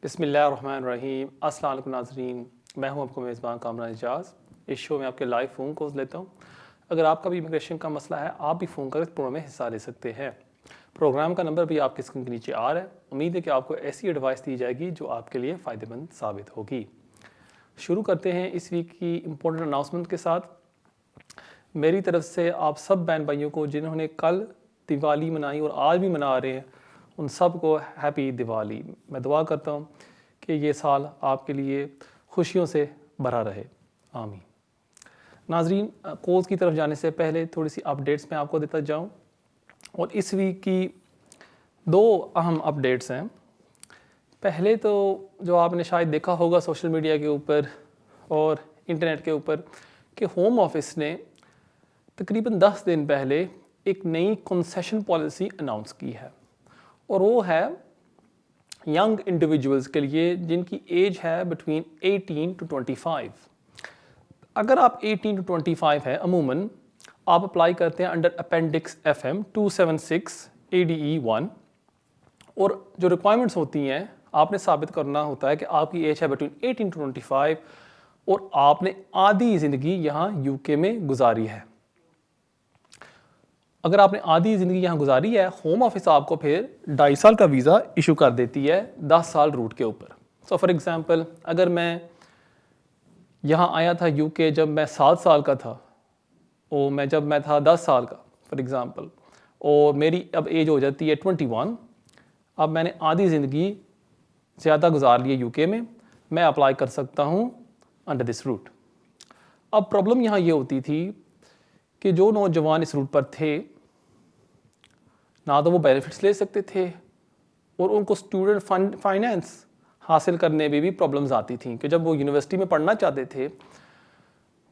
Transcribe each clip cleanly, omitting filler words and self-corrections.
बिस्मिल्लाहिर्रहमानिर्रहीम। अस्सलाम वालेकुम नाज़रीन, मैं हूं आपको मेज़बान कामरान एजाज़। इस शो में आपके लाइव फ़ोन कॉल्स लेता हूं। अगर आपका भी इमिग्रेशन का मसला है, आप भी फ़ोन कर प्रोग्राम में हिस्सा ले सकते हैं। प्रोग्राम का नंबर भी आपकी स्क्रीन के नीचे आ रहा है। उम्मीद है कि आपको ऐसी एडवाइस दी जाएगी जो आपके लिए फ़ायदेमंद साबित होगी। शुरू करते हैं इस वीक की इम्पोर्टेंट अनाउंसमेंट के साथ। मेरी तरफ से आप सब बहन भाइयों को जिन्होंने कल दिवाली मनाई और आज भी मना रहे हैं, उन सब को हैप्पी दिवाली। मैं दुआ करता हूँ कि ये साल आपके लिए खुशियों से भरा रहे, आमीन। नाजरीन, कोर्स की तरफ जाने से पहले थोड़ी सी अपडेट्स मैं आपको देता जाऊँ। और इस वीक की दो अहम अपडेट्स हैं। पहले तो जो आपने शायद देखा होगा सोशल मीडिया के ऊपर और इंटरनेट के ऊपर कि होम ऑफिस ने तकरीबन 10 दिन पहले एक नई कंसेशन पॉलिसी अनाउंस की है, और वो है यंग इंडिविजुअल्स के लिए जिनकी एज है बिटवीन 18 to 25। अगर आप 18 to 25 है, अमूमन आप अप्लाई करते हैं अंडर अपेंडिक्स FM 276 ADE 1, और जो रिक्वायरमेंट्स होती हैं आपने साबित करना होता है कि आपकी एज है बिटवीन 18 to 25 और आपने आधी ज़िंदगी यहाँ UK में गुजारी है। अगर आपने आधी ज़िंदगी यहाँ गुजारी है, होम ऑफिस आपको फिर 2.5 साल का वीज़ा इशू कर देती है 10 साल रूट के ऊपर। सो फॉर एग्ज़ाम्पल, अगर मैं यहाँ आया था UK जब मैं 7 साल का था, और जब मैं था 10 साल का फॉर एग्ज़ाम्पल, और मेरी अब एज हो जाती है 21, अब मैंने आधी ज़िंदगी ज़्यादा गुजार ली है UK में, मैं अप्लाई कर सकता हूँ अंडर दिस रूट। अब प्रॉब्लम यहाँ ये होती थी कि जो नौजवान इस रूट पर थे, ना तो वो बेनिफिट्स ले सकते थे और उनको स्टूडेंट फाइनेंस हासिल करने में भी प्रॉब्लम्स आती थी कि जब वो यूनिवर्सिटी में पढ़ना चाहते थे,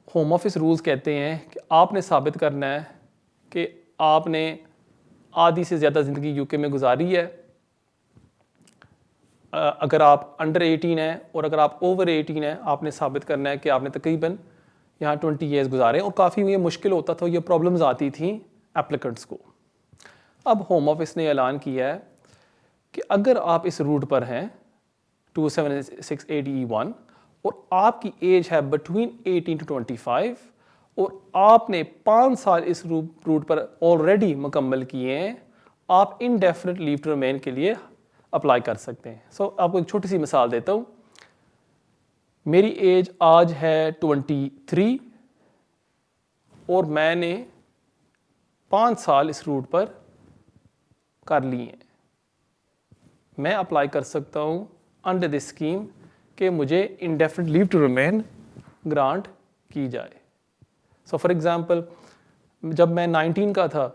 होम ऑफिस रूल्स कहते हैं कि आपने साबित करना है कि आपने आधी से ज़्यादा ज़िंदगी UK में गुजारी है। अगर आप अंडर 18 हैं और अगर आप ओवर 18 हैं, आपने साबित करना है कि आपने तकरीबन यहाँ 20 ईयर्स गुजारे। और काफ़ी ये मुश्किल होता था, ये प्रॉब्लम्स आती थी एप्लीकेंट्स को। अब होम ऑफिस ने ऐलान किया है कि अगर आप इस रूट पर हैं 276 ADE 1 और आपकी एज है बिटवीन 18 to 25 और आपने 5 साल इस रूट पर ऑलरेडी मुकम्मल किए हैं, आप इनडेफिनिट लीव टू रिमेन के लिए अप्लाई कर सकते हैं। आपको एक छोटी सी मिसाल देता हूँ। मेरी एज आज है 23 और मैंने 5 साल इस रूट पर कर लिए हैं। मैं अप्लाई कर सकता हूँ अंडर दिस स्कीम कि मुझे indefinite leave to remain grant की जाए। फॉर एग्ज़ाम्पल, जब मैं 19 का था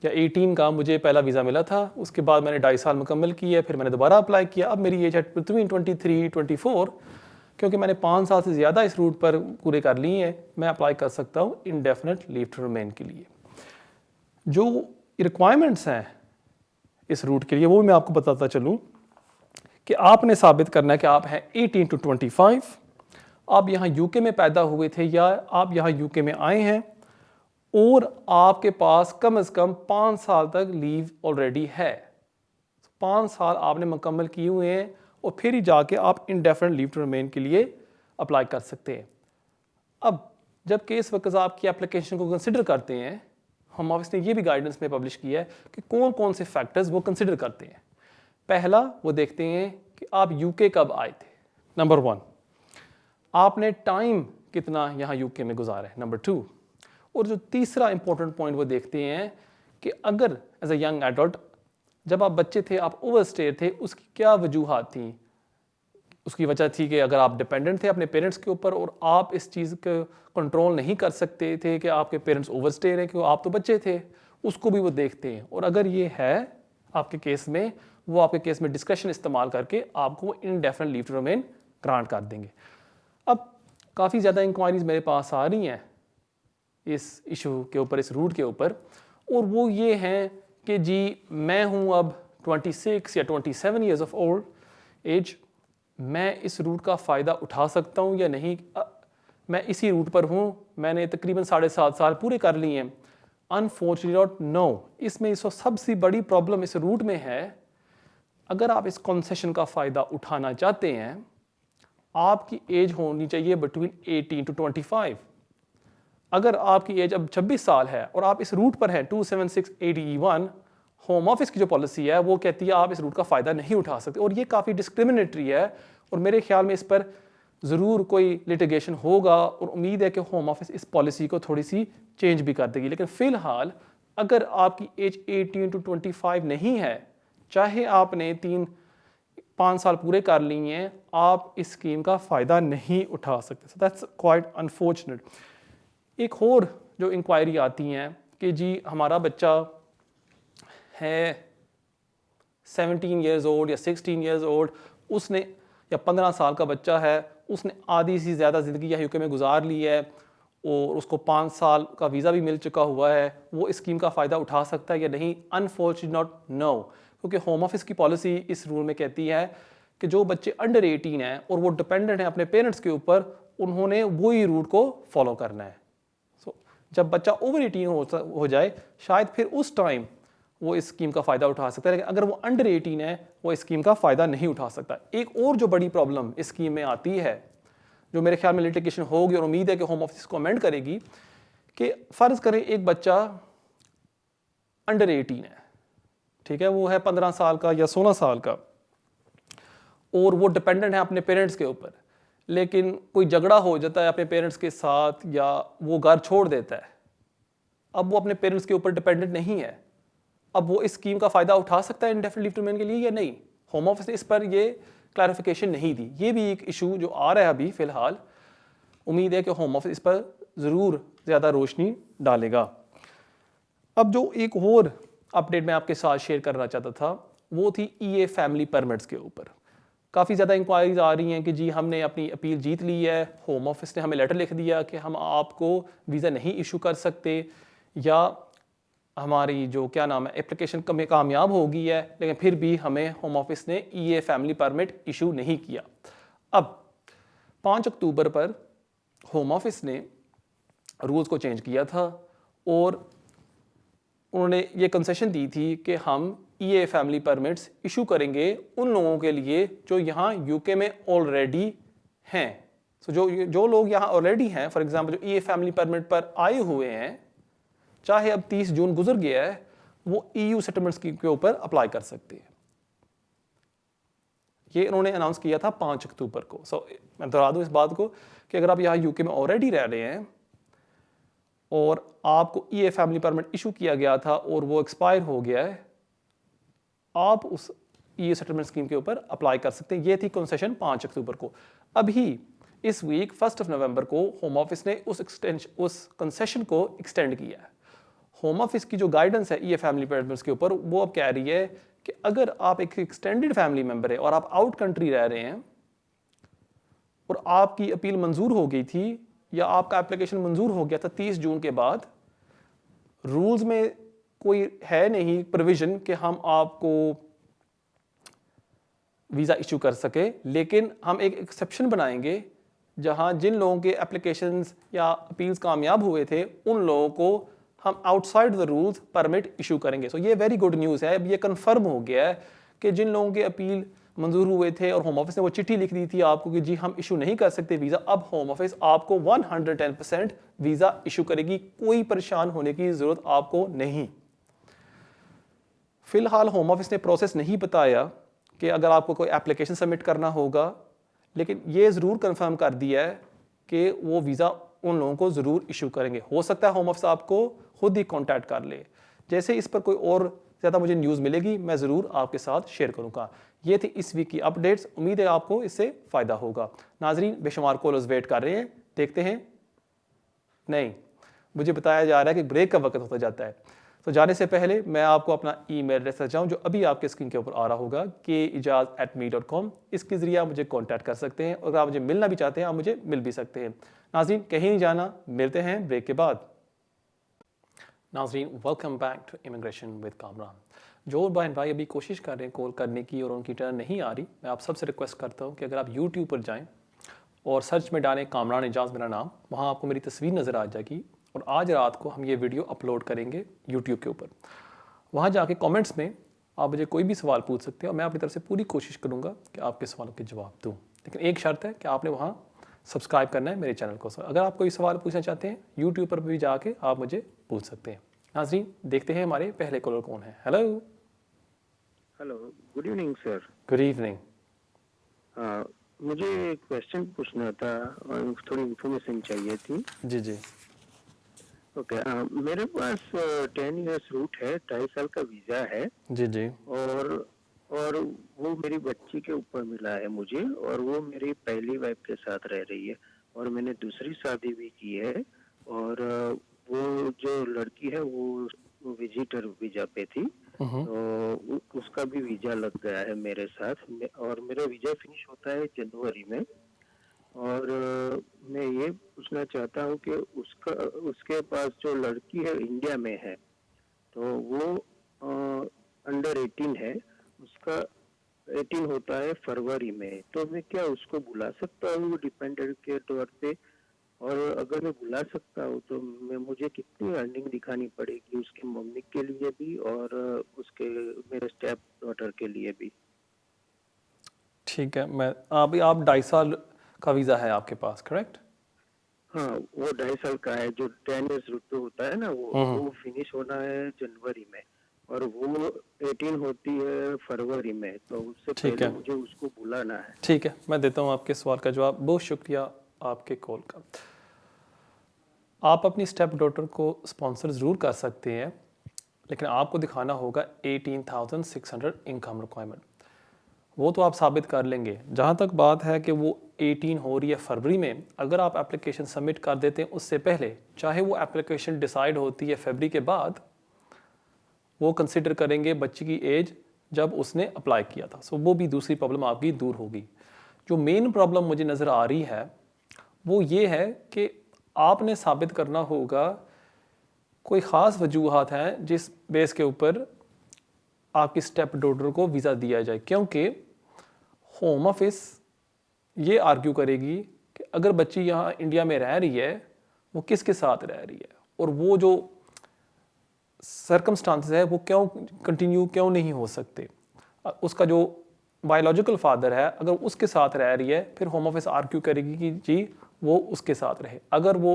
या 18 का, मुझे पहला वीज़ा मिला था, उसके बाद मैंने 2.5 साल मुकम्मल किए, फिर मैंने दोबारा अप्लाई किया। अब मेरी एज है बिटवीन 23 24, क्योंकि मैंने 5 साल से ज़्यादा इस रूट पर पूरे कर लिए हैं, मैं अप्लाई कर सकता हूँ इंडेफिनिट लीव टू रिमेन के लिए। जो रिक्वायरमेंट्स हैं इस रूट के लिए वो मैं आपको बताता चलूँ कि आपने साबित करना है कि आप हैं 18 to 25, आप यहाँ UK में पैदा हुए थे या आप यहाँ UK में आए हैं और आपके पास कम से कम 5 साल तक लीव ऑलरेडी है। 5 साल आपने मुकम्मल किए हुए हैं और फिर ही जाके आप इंडेफिनिट लीव टू रिमेन के लिए अप्लाई कर सकते हैं। अब जब केस वक़्त आपकी एप्लीकेशन को कंसिडर करते हैं, होम ऑफिस ने ये भी गाइडेंस में पब्लिश किया है कि कौन कौन से फैक्टर्स वो कंसिडर करते हैं। पहला, वो देखते हैं कि आप UK कब आए थे। नंबर 1, आपने टाइम कितना यहाँ UK में गुजारा है। नंबर 2, और जो तीसरा इंपॉर्टेंट पॉइंट वो देखते हैं कि अगर एज अ यंग एडल्ट जब आप बच्चे थे, आप ओवरस्टे थे, उसकी क्या वजूहात थी। उसकी वजह थी कि अगर आप डिपेंडेंट थे अपने पेरेंट्स के ऊपर और आप इस चीज़ को कंट्रोल नहीं कर सकते थे कि आपके पेरेंट्स ओवरस्टे रहे, क्योंकि आप तो बच्चे थे, उसको भी वो देखते हैं। और अगर ये है आपके केस में, वो आपके केस में डिस्कशन इस्तेमाल करके आपको indefinite leave to remain grant कर देंगे। अब काफ़ी ज़्यादा इंक्वायरीज मेरे पास आ रही हैं इस इशू के ऊपर, इस रूट के ऊपर, और वो ये हैं कि जी मैं हूँ अब 26 या 27 ईयर्स ऑफ ओल्ड एज, मैं इस रूट का फ़ायदा उठा सकता हूँ या नहीं। मैं इसी रूट पर हूँ, मैंने तकरीबन 7.5 साल पूरे कर लिए हैं। अनफॉर्चुनेटली नो, इसमें सबसे बड़ी प्रॉब्लम इस रूट में है अगर आप इस कंसेशन का फ़ायदा उठाना चाहते हैं, आपकी एज होनी चाहिए बिटवीन 18 टू 25। अगर आपकी एज अब 26 साल है और आप इस रूट पर हैं 276/80E1, होम ऑफिस की जो पॉलिसी है वो कहती है आप इस रूट का फ़ायदा नहीं उठा सकते, और ये काफ़ी डिस्क्रिमिनेटरी है। और मेरे ख्याल में इस पर ज़रूर कोई लिटिगेशन होगा, और उम्मीद है कि होम ऑफिस इस पॉलिसी को थोड़ी सी चेंज भी कर देगी। लेकिन फ़िलहाल अगर आपकी एज 18 टू 25 नहीं है, चाहे आपने 3-5 साल पूरे कर लिए हैं, आप इस स्कीम का फ़ायदा नहीं उठा सकते। So that's quite unfortunate. एक और जो इंक्वायरी आती हैं कि जी हमारा बच्चा है 17 ईयर्स ओल्ड या 16 ईयर्स ओल्ड, उसने या 15 साल का बच्चा है, उसने आधी से ज़्यादा ज़िंदगी यहाँ यूके में गुजार ली है और उसको 5 साल का वीज़ा भी मिल चुका हुआ है, वो इस स्कीम का फ़ायदा उठा सकता है या नहीं? अनफॉर्चुनेट नो, क्योंकि होम ऑफिस की पॉलिसी इस रूल में कहती है कि जो बच्चे अंडर 18 हैं और वो डिपेंडेंट हैं अपने पेरेंट्स के ऊपर, उन्होंने वही रूट को फॉलो करना है। सो जब बच्चा ओवर 18 हो जाए, शायद फिर उस टाइम वो इस स्कीम का फ़ायदा उठा सकता है, लेकिन अगर वो अंडर 18 है, वो इस स्कीम का फ़ायदा नहीं उठा सकता। एक और जो बड़ी प्रॉब्लम इस स्कीम में आती है, जो मेरे ख्याल में लिटिगेशन होगी और उम्मीद है कि होम ऑफिस को अमेंड करेगी, कि फ़र्ज़ करें एक बच्चा अंडर 18 है, ठीक है, वो है 15 साल का या 16 साल का, और वो डिपेंडेंट है अपने पेरेंट्स के ऊपर, लेकिन कोई झगड़ा हो जाता है अपने पेरेंट्स के साथ या वो घर छोड़ देता है, अब वो अपने पेरेंट्स के ऊपर डिपेंडेंट नहीं है, अब वो इस स्कीम का फ़ायदा उठा सकता है इंडेफिनिट लीव टू रिमेन के लिए या नहीं? होम ऑफिस ने इस पर ये क्लैरिफिकेशन नहीं दी। ये भी एक इशू जो आ रहा है अभी फ़िलहाल, उम्मीद है कि होम ऑफिस इस पर ज़रूर ज़्यादा रोशनी डालेगा। अब जो एक और अपडेट मैं आपके साथ शेयर करना चाहता था, वो थी EA फैमिली परमिट्स के ऊपर। काफ़ी ज़्यादा इंक्वायरीज आ रही हैं कि जी हमने अपनी अपील जीत ली है, होम ऑफिस ने हमें लेटर लिख दिया कि हम आपको वीज़ा नहीं इशू कर सकते, या हमारी जो क्या नाम है एप्लीकेशन कामयाब हो गई है, लेकिन फिर भी हमें होम ऑफिस ने EA फैमिली परमिट इशू नहीं किया। अब 5 अक्टूबर पर होम ऑफिस ने रूल्स को चेंज किया था और उन्होंने ये कंसेशन दी थी कि हम EA फैमिली परमिट्स इशू करेंगे उन लोगों के लिए जो यहाँ यूके में ऑलरेडी हैं। सो जो लोग यहाँ ऑलरेडी हैं, फॉर एग्जांपल जो EA फैमिली परमिट पर आए हुए हैं, चाहे अब 30 जून गुजर गया है, वो EU सेटलमेंट स्कीम के ऊपर अप्लाई कर सकते हैं। ये इन्होंने अनाउंस किया था 5 अक्टूबर को। सो मैं दोहरा दूं इस बात को कि अगर आप यहाँ यूके में ऑलरेडी रह रहे हैं और आपको EA फैमिली परमिट इशू किया गया था और वो एक्सपायर हो गया है, आप उस EU सेटलमेंट स्कीम के ऊपर अप्लाई कर सकते हैं। ये थी कंसेशन 5 अक्टूबर को। अभी इस वीक 1 नवंबर को होम ऑफिस ने उस कंसेशन को एक्सटेंड किया है। होम ऑफिस की जो गाइडेंस है EA फैमिली परमिट्स के ऊपर, वो अब कह रही है कि अगर आप एक एक्सटेंडेड फैमिली मेंबर है और आप आउट कंट्री रह रहे हैं और आपकी अपील मंजूर हो गई थी या आपका एप्लीकेशन मंजूर हो गया था 30 जून के बाद, रूल्स में कोई है नहीं प्रोविजन कि हम आपको वीज़ा इशू कर सके, लेकिन हम एक एक्सेप्शन बनाएंगे जहां जिन लोगों के एप्लीकेशंस या अपील्स कामयाब हुए थे उन लोगों को हम outside the rules permit issue करेंगे। सो ये वेरी गुड न्यूज़ है। अब ये कंफर्म हो गया है कि जिन लोगों के अपील मंजूर हुए थे और होम ऑफिस ने वो चिट्ठी लिख दी थी आपको कि जी हम इशू नहीं कर सकते वीज़ा, अब होम ऑफिस आपको 110% वीज़ा इशू करेगी। कोई परेशान होने की ज़रूरत आपको नहीं। फिलहाल होम ऑफिस ने प्रोसेस नहीं बताया कि अगर आपको कोई एप्लीकेशन सबमिट करना होगा, लेकिन ये ज़रूर कंफर्म कर दिया है कि वो वीज़ा उन लोगों को ज़रूर इशू करेंगे। हो सकता है होम ऑफिस आपको खुद ही कांटेक्ट कर ले। जैसे इस पर कोई और ज़्यादा मुझे न्यूज़ मिलेगी, मैं ज़रूर आपके साथ शेयर करूँगा। ये थी इस वीक की अपडेट्स। उम्मीद है आपको इससे फ़ायदा होगा। नाजरीन, बेशुमार कॉलर्स वेट कर रहे हैं, देखते हैं। नहीं, मुझे बताया जा रहा है कि ब्रेक का वक्त होता जाता है। तो जाने से पहले मैं आपको अपना ईमेल एड्रेस बताऊं जो अभी आपके स्क्रीन के ऊपर आ रहा होगा, keijaz@me.com। इसके ज़रिए आप मुझे कांटेक्ट कर सकते हैं और अगर आप मुझे मिलना भी चाहते हैं आप मुझे मिल भी सकते हैं। नाज़रीन, कहीं नहीं जाना, मिलते हैं ब्रेक के बाद। नाज़रीन, welcome back to immigration with Kamran. जो बहन भाई अभी कोशिश कर रहे हैं कॉल करने की और उनकी टर्न नहीं आ रही, मैं आप सबसे रिक्वेस्ट करता हूँ कि अगर आप यूट्यूब पर जाएँ और सर्च में डालें कामरान एजाज मेरा नाम, वहाँ आपको मेरी तस्वीर नज़र आ जाएगी और आज रात को हम ये वीडियो अपलोड करेंगे यूट्यूब के ऊपर। वहाँ जाके कमेंट्स में आप मुझे कोई भी सवाल पूछ सकते हैं और मैं अपनी तरफ से पूरी कोशिश करूँगा कि आपके सवालों के जवाब दूँ। लेकिन एक शर्त है कि आपने वहाँ सब्सक्राइब करना है मेरे चैनल को। अगर आप कोई सवाल पूछना चाहते हैं यूट्यूब पर भी जाके आप मुझे पूछ सकते हैं। नाज़रीन, देखते हैं हमारे पहले कॉलर कौन है। Hello. Hello, good evening sir. Good evening. मुझे एक क्वेश्चन पूछना था और थोड़ी इन्फॉर्मेशन चाहिए थी। जी जी। ओके, मेरे पास 10 इयर्स रूट है, 2.5 साल का वीज़ा है। जी जी। और वो मेरी बच्ची के ऊपर मिला है मुझे, और वो मेरी पहली वाइफ के साथ रह रही है, और मैंने दूसरी शादी भी की है। और वो जो लड़की है वो विजिटर वीजा पे थी, तो उसका भी वीजा लग गया है मेरे साथ और मेरा वीजा फिनिश होता है जनवरी में। और मैं ये पूछना चाहता हूँ कि उसके पास जो लड़की है इंडिया में है, तो वो अंडर 18 है, उसका 18 होता है फरवरी में, तो मैं क्या उसको बुला सकता हूँ डिपेंडेंट के तौर पे? और अगर मैं बुला सकता हूँ तो मुझे कितनी अर्निंग दिखानी पड़ेगी उसकी मम्मी के लिए भी और उसके मेरे स्टेप डॉटर के लिए भी? ठीक है, मैं अभी आप 2.5 साल का वीज़ा है आपके पास, करेक्ट? हाँ, वो 2.5 साल का है, जो 10 इयर्स रुपये होता है ना, वो फिनिश होना है जनवरी में, और वो 18 होती है फरवरी में, तो उससे पहले मुझे उसको बुलाना है। ठीक है, मैं देता हूँ आपके सवाल का जवाब। बहुत शुक्रिया आपके कॉल का। आप अपनी स्टेप डॉटर को स्पॉन्सर ज़रूर कर सकते हैं, लेकिन आपको दिखाना होगा 18,600 इनकम रिक्वायरमेंट। वो तो आप साबित कर लेंगे। जहाँ तक बात है कि वो 18 हो रही है फरवरी में, अगर आप एप्लीकेशन सबमिट कर देते हैं उससे पहले, चाहे वो एप्लीकेशन डिसाइड होती है फरवरी के बाद, वो कंसिडर करेंगे बच्ची की एज जब उसने अप्लाई किया था। सो वो भी दूसरी प्रॉब्लम आपकी दूर होगी। जो मेन प्रॉब्लम मुझे नज़र आ रही है वो ये है कि आपने साबित करना होगा कोई ख़ास वजूहात हैं जिस बेस के ऊपर आपकी स्टेप डॉटर को वीज़ा दिया जाए, क्योंकि होम ऑफिस ये आर्ग्यू करेगी कि अगर बच्ची यहाँ इंडिया में रह रही है वो किसके साथ रह रही है, और वो जो सर्कमस्टांसेस है वो क्यों कंटिन्यू क्यों नहीं हो सकते। उसका जो बायोलॉजिकल फादर है अगर उसके साथ रह रही है, फिर होम ऑफिस आर्ग्यू करेगी कि जी वो उसके साथ रहे। अगर वो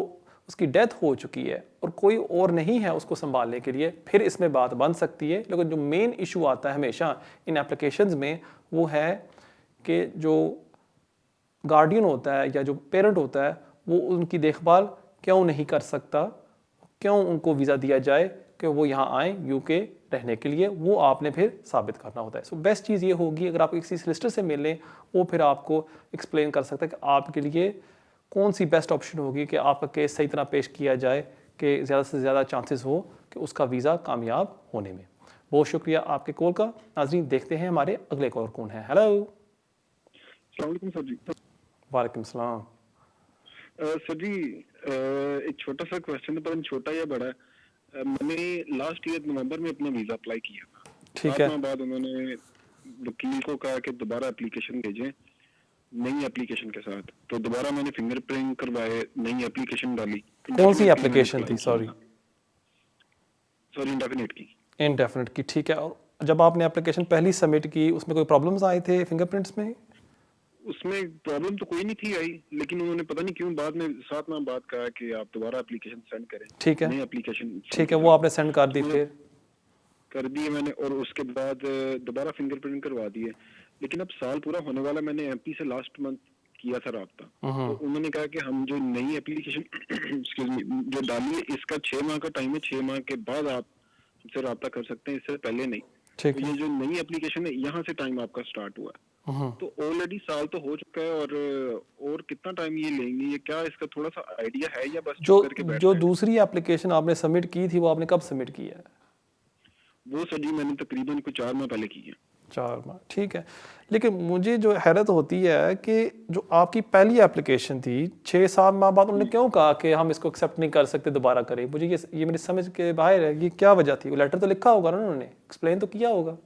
उसकी डेथ हो चुकी है और कोई और नहीं है उसको संभालने के लिए, फिर इसमें बात बन सकती है। लेकिन जो मेन इशू आता है हमेशा इन एप्लीकेशंस में वो है कि जो गार्डियन होता है या जो पेरेंट होता है वो उनकी देखभाल क्यों नहीं कर सकता, क्यों उनको वीज़ा दिया जाए कि वो यहाँ आए यूके रहने के लिए, वो आपने फिर साबित करना होता है। सो बेस्ट चीज़ ये होगी अगर आप किसी सॉलिसिटर से मिल लें, वो फिर आपको एक्सप्लेन कर सकता है कि आपके लिए कौन सी बेस्ट ऑप्शन होगी कि आपका केस सही तरह पेश किया जाए कि ज़्यादा से ज़्यादा चांसेस हो कि उसका वीज़ा कामयाब होने में। बहुत शुक्रिया आपके कॉल का। नाज़रीन, देखते हैं हमारे अगले कॉलर कौन है। हेलो। सर जी। वालेकुम सलाम। सर जी, एक छोटा सा क्वेश्चन है, पता छोटा या बड़ा है। मैंने लास्ट ईयर नवंबर में अपना वीज़ा अप्लाई किया था। ठीक है। 7 माह बाद उन्होंने वकील को कहा कि दोबारा एप्लीकेशन भेजें नई एप्लीकेशन के साथ, तो दोबारा मैंने फिंगरप्रिंट करवाए, नई एप्लीकेशन डाली। कौन सी एप्लीकेशन थी? सॉरी, इंडेफिनिट की। इंडेफिनिट की, ठीक है। और जब आपने एप्लीकेशन पहली सबमिट की उसमें कोई प्रॉब्लम्स आए थे फिंगरप्रिंट्स में? उसमें प्रॉब्लम तो कोई नहीं थी आई, लेकिन उन्होंने पता नहीं क्यों बाद में 7 माह बाद कहा कि आप दोबारा एप्लीकेशन सेंड करें। ठीक है, नई एप्लीकेशन ठीक है, वो आपने सेंड कर दी, फिर कर दिए मैंने, और उसके बाद दोबारा फिंगरप्रिंट करवा दिए। लेकिन अब साल पूरा होने वाला, मैंने एमपी से लास्ट मंथ किया था राब्ता, तो उन्होंने कहा कि हम जो नई एप्लीकेशन जो डाली है इसका 6 माह का टाइम है, 6 माह के बाद आप हमसे राब्ता कर सकते हैं, इससे पहले नहीं। तो ये जो नई एप्लीकेशन है यहाँ से टाइम आपका स्टार्ट हुआ है, तो ऑलरेडी साल तो हो चुका है, और कितना टाइम ये लेंगे, ये क्या इसका थोड़ा सा आइडिया है या बस जो दूसरी एप्लीकेशन आपने सबमिट की थी वो आपने कब सबमिट की है? वो सर जी मैंने तकरीबन 4 माह पहले की है। 4 माह, ठीक है। लेकिन मुझे जो हैरत होती है कि जो आपकी पहली एप्लीकेशन थी 6-7 माह बाद उन्होंने क्यों कहा कि हम इसको एक्सेप्ट नहीं कर सकते, दोबारा करें? मुझे ये मेरी समझ के बाहर है, ये क्या वजह थी? वो लेटर तो लिखा होगा ना उन्होंने, एक्सप्लेन तो किया होगा।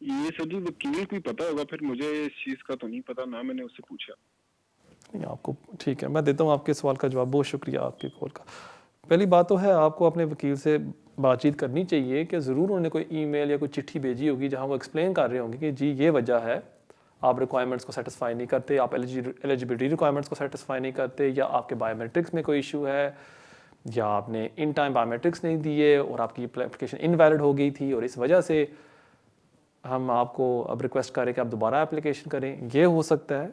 ये सर जी वकील को पता होगा, फिर मुझे इस चीज़ का तो नहीं पता, ना मैंने उससे पूछा। नहीं आपको, ठीक है, मैं देता हूँ आपके सवाल का जवाब। बहुत शुक्रिया आपके कॉल का। पहली बात तो है आपको अपने वकील से बातचीत करनी चाहिए कि ज़रूर उन्होंने कोई ईमेल या कोई चिट्ठी भेजी होगी जहाँ वो एक्सप्लेन कर रहे होंगे कि जी ये वजह है, आप रिक्वायरमेंट्स को सेटिस्फाई नहीं करते, आप एलिजिबिलिटी रिक्वायरमेंट्स को सेटिस्फाई नहीं करते, या आपके बायोमेट्रिक्स में कोई इशू है, या आपने इन टाइम बायोमेट्रिक्स नहीं दिए और आपकी एप्लीकेशन इनवैलिड हो गई थी और इस वजह से हम आपको अब रिक्वेस्ट करें कि आप दोबारा एप्लीकेशन करें, ये हो सकता है।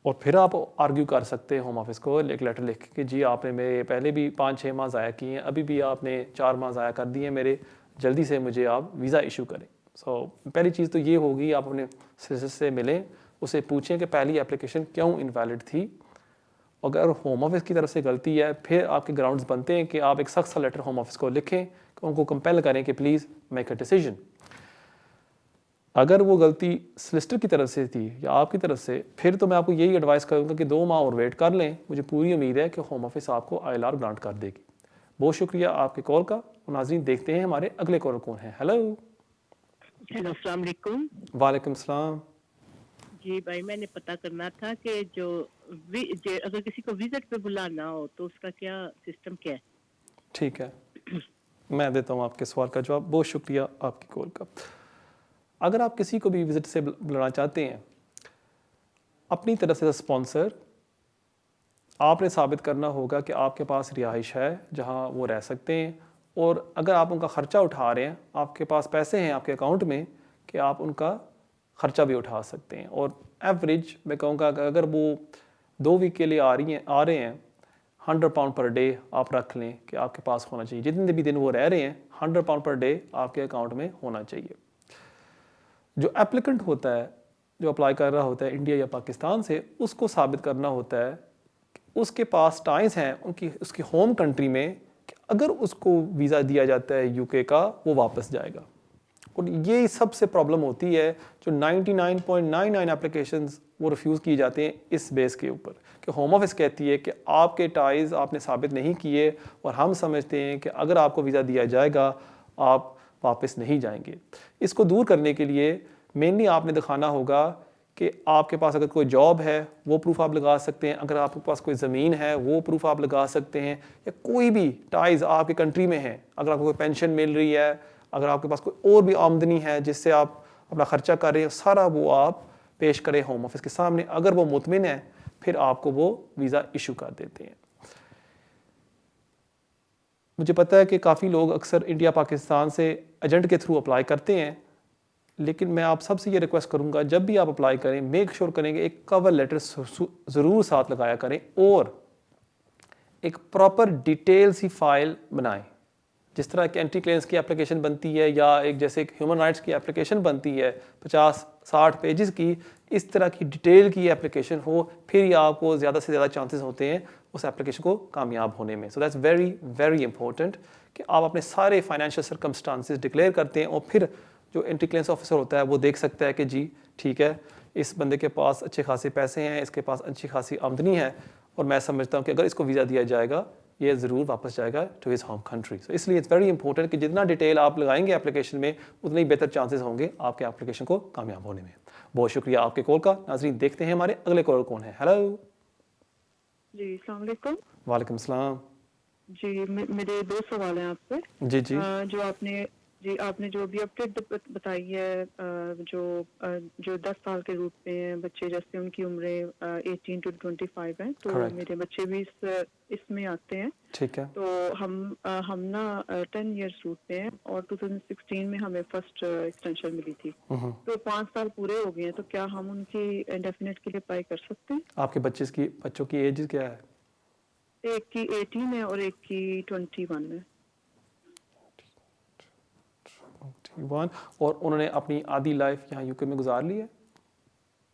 और फिर आप आर्ग्यू कर सकते हैं होम ऑफिस को एक लेटर लिख के, जी आपने मेरे पहले भी 5-6 माह ज़ाया किए हैं, अभी भी आपने 4 माह ज़ाया कर दिए मेरे, जल्दी से मुझे आप वीज़ा इशू करें। पहली चीज़ तो ये होगी, आप अपने सोलिसिटर से मिलें, उसे पूछें कि पहली एप्लीकेशन क्यों इनवैलिड थी। अगर होम ऑफिस की तरफ से गलती है, फिर आपके ग्राउंड्स बनते हैं कि आप एक सख्त सा लेटर होम ऑफिस को लिखें, कि उनको कंपेल करें कि प्लीज़ मेक अ डिसीजन। अगर वो गलती सोलिसिटर की तरफ से थी या आपकी तरफ से, फिर तो मैं आपको यही एडवाइस करूँगा कि 2 माह और वेट कर लें। मुझे पूरी उम्मीद है कि होम ऑफिस आपको ILR ग्रांट कर देगी। बहुत शुक्रिया आपके कॉल का। नाज़रीन, देखते हैं हमारे अगले कॉलर कौन है। हेलो। अस्सलाम वालेकुम। वालेकुम सलाम। जी भाई, मैंने पता करना था कि जो अगर किसी को विजिट पे बुलाना हो तो उसका क्या सिस्टम क्या है? ठीक है, मैं देता हूँ आपके सवाल का जवाब। बहुत शुक्रिया आपकी कॉल का। अगर आप किसी को भी विजिट से बुलाना चाहते हैं, अपनी तरफ से स्पॉन्सर आपने साबित करना होगा कि आपके पास रिहाइश है जहां वो रह सकते हैं, और अगर आप उनका ख़र्चा उठा रहे हैं, आपके पास पैसे हैं आपके अकाउंट में कि आप उनका ख़र्चा भी उठा सकते हैं। और एवरेज मैं कहूँगा कि अगर वो 2 वीक के लिए आ रहे हैं, £100 पर डे आप रख लें कि आपके पास होना चाहिए। जितने भी दिन वो रह रहे हैं, £100 पर डे आपके अकाउंट में होना चाहिए। जो एप्लीकेंट होता है, जो अप्लाई कर रहा होता है इंडिया या पाकिस्तान से, उसको साबित करना होता है कि उसके पास टाइम्स हैं उसकी होम कंट्री में कि अगर उसको वीज़ा दिया जाता है UK का, वो वापस जाएगा। और ये सबसे प्रॉब्लम होती है, जो 99.99 एप्लीकेशंस वो रिफ्यूज़ किए जाते हैं इस बेस के ऊपर कि होम ऑफिस कहती है कि आपके टाइज आपने साबित नहीं किए, और हम समझते हैं कि अगर आपको वीज़ा दिया जाएगा आप वापस नहीं जाएंगे। इसको दूर करने के लिए मेनली आपने दिखाना होगा कि आपके पास अगर कोई जॉब है वो प्रूफ आप लगा सकते हैं, अगर आपके पास कोई ज़मीन है वो प्रूफ आप लगा सकते हैं, या कोई भी टाइज आपके कंट्री में है, अगर आपको कोई पेंशन मिल रही है, अगर आपके पास कोई और भी आमदनी है जिससे आप अपना ख़र्चा कर रहे हैं, सारा वो आप पेश करें होम ऑफिस के सामने। अगर वो मुतमिन है, फिर आपको वो वीज़ा इशू कर देते हैं। मुझे पता है कि काफ़ी लोग अक्सर इंडिया पाकिस्तान से एजेंट के थ्रू अप्लाई करते हैं, लेकिन मैं आप सबसे ये रिक्वेस्ट करूंगा, जब भी आप अप्लाई करें मेक श्योर करें कि एक कवर लेटर ज़रूर साथ लगाया करें, और एक प्रॉपर डिटेल सी फाइल बनाएं। जिस तरह की एंटी क्लेम्स की एप्लीकेशन बनती है, या एक जैसे एक ह्यूमन राइट्स की एप्लीकेशन बनती है 50-60 पेजेस की, इस तरह की डिटेल की एप्लीकेशन हो, फिर ही आपको ज़्यादा से ज़्यादा चांसेस होते हैं उस एप्लीकेशन को कामयाब होने में। So that's very very important कि आप अपने सारे फाइनेंशियल सर्कमस्टांसेस डिक्लेयर करते हैं, और फिर जो एंटी क्लेम्स ऑफिसर होता है वो देख सकता है कि जी ठीक है, इस बंदे के पास अच्छे खासे पैसे हैं, इसके पास अच्छी खासी आमदनी है, और मैं समझता हूँ कि अगर इसको वीज़ा दिया जाएगा ये ज़रूर वापस जाएगा टू हिज होम कंट्री। सो इसलिए इट्स वेरी इंपॉर्टेंट कि जितना डिटेल आप लगाएंगे एप्लीकेशन में, उतने ही बेहतर चांसेस होंगे आपके एप्लीकेशन को कामयाब होने में। बहुत शुक्रिया आपके कॉल का। नाज़रीन, देखते हैं हमारे अगले कॉलर कौन है। हेलो जी, अस्सलाम वालेकुम। वालेकुम सलाम। जी, मेरे 2 सवाल हैं आपसे। जी जी आपने जो भी अपडेट बताई है, जो 10 साल के ग्रुप में हैं बच्चे, जैसे उनकी उम्रें 18 to 25 हैं, तो Correct. मेरे बच्चे भी इसमें आते हैं। ठीक है। तो हम ना 10 इयर्स रूट पे हैं, और 2016 में हमें फर्स्ट एक्सटेंशन मिली थी। तो 5 साल पूरे हो गए हैं, तो क्या हम उनकी इंडेफिनिट के लिए अप्लाई कर सकते हैं? आपके बच्चों की एज क्या है? एक की 18 है और एक की 21 है। 21। और उन्होंने अपनी आधी लाइफ यहाँ UK में गुजार ली है?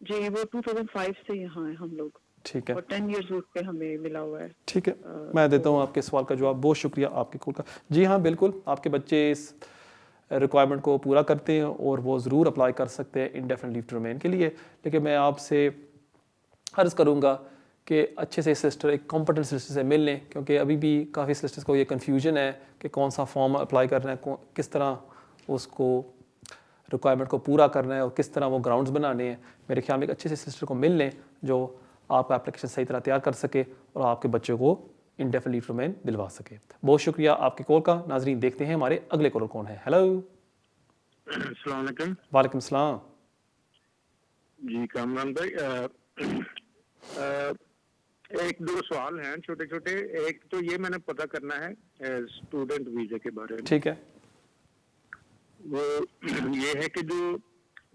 जी, वो 2005 से यहाँ है हम लोग। ठीक है, और 10 इयर्स रूट पे हमें मिला हुआ है। ठीक है, मैं देता हूँ आपके सवाल का जवाब। बहुत शुक्रिया आपके कॉल का। जी हाँ, बिल्कुल, आपके बच्चे इस रिक्वायरमेंट को पूरा करते हैं और वो ज़रूर अप्लाई कर सकते हैं इंडेफिनिट लीव टू रिमेन के लिए। लेकिन मैं आपसे अर्ज़ करूँगा कि अच्छे से सिस्टर, एक कॉम्पिटेंट सिस्टर से मिल लें, क्योंकि अभी भी काफ़ी सिस्टर्स को ये कन्फ्यूजन है कि कौन सा फॉर्म अप्लाई करना है, किस तरह उसको रिक्वायरमेंट को पूरा करना है, और किस तरह वो ग्राउंड्स बनाने हैं। मेरे ख्याल में एक अच्छे से सिस्टर को मिल लें जो आपका एप्लीकेशन सही तरह तैयार कर सके और आपके बच्चों को इंडेफिनिट लीव टू रिमेन दिलवा सके। बहुत शुक्रिया आपके कॉल का। नाजरीन देखते हैं हमारे अगले कॉलर कौन है। हेलो। अस्सलाम वालेकुम। वालेकुम सलाम। जी कामरान भाई, एक दो सवाल हैं छोटे छोटे। एक तो ये मैंने पता करना है स्टूडेंट वीजे के बारे में। ठीक है। वो ये है कि जो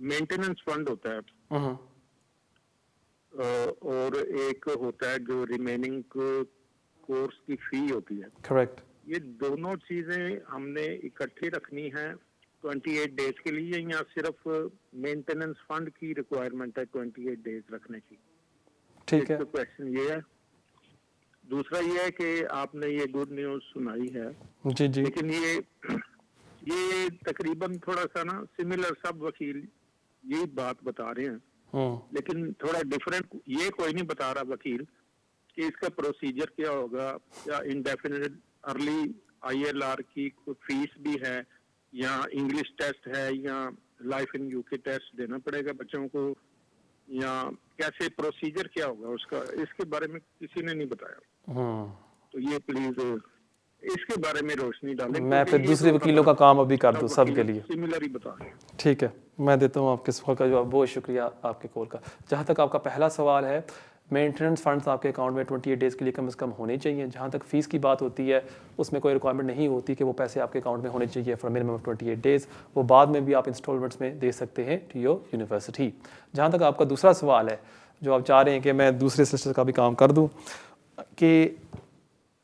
मेंटेनेंस फंड होता है और एक होता है जो रिमेनिंग कोर्स की फी होती है। करेक्ट। ये दोनों चीजें हमने इकट्ठी रखनी है 28 डेज के लिए, या सिर्फ मेंटेनेंस फंड की रिक्वायरमेंट है 28 डेज रखने की? ठीक है। तो क्वेश्चन ये है। दूसरा ये है कि आपने ये गुड न्यूज सुनाई है, जी जी। लेकिन ये तकरीबन थोड़ा सा ना सिमिलर, सब वकील यही बात बता रहे हैं, लेकिन थोड़ा डिफरेंट ये कोई नहीं बता रहा वकील कि इसका प्रोसीजर क्या होगा, या इंडेफिनिट अर्ली ILR की कोई फीस भी है, या इंग्लिश टेस्ट है, या लाइफ इन यूके टेस्ट देना पड़ेगा बच्चों को, या कैसे प्रोसीजर क्या होगा उसका, इसके बारे में किसी ने नहीं बताया। तो ये प्लीज इसके बारे में रोशनी डालें। मैं फिर दूसरे वकीलों का काम अभी कर दूं सबके लिए। सिमिलर ही बता रहे हैं। ठीक है, मैं देता हूँ आपके सवाल का जवाब। बहुत शुक्रिया आपके कॉल का। जहाँ तक आपका पहला सवाल है, मेंटेनेंस फंड्स आपके अकाउंट में 28 डेज़ के लिए कम से कम होने चाहिए। जहाँ तक फ़ीस की बात होती है, उसमें कोई रिक्वायरमेंट नहीं होती कि वो पैसे आपके अकाउंट में होने चाहिए फॉर मिनिमम ऑफ 28 डेज़। वो बाद में भी आप इंस्टॉलमेंट्स में दे सकते हैं टू योर यूनिवर्सिटी। जहाँ तक आपका दूसरा सवाल है, जो आप चाह रहे हैं कि मैं दूसरे सिस्टर का भी काम कर दूँ, कि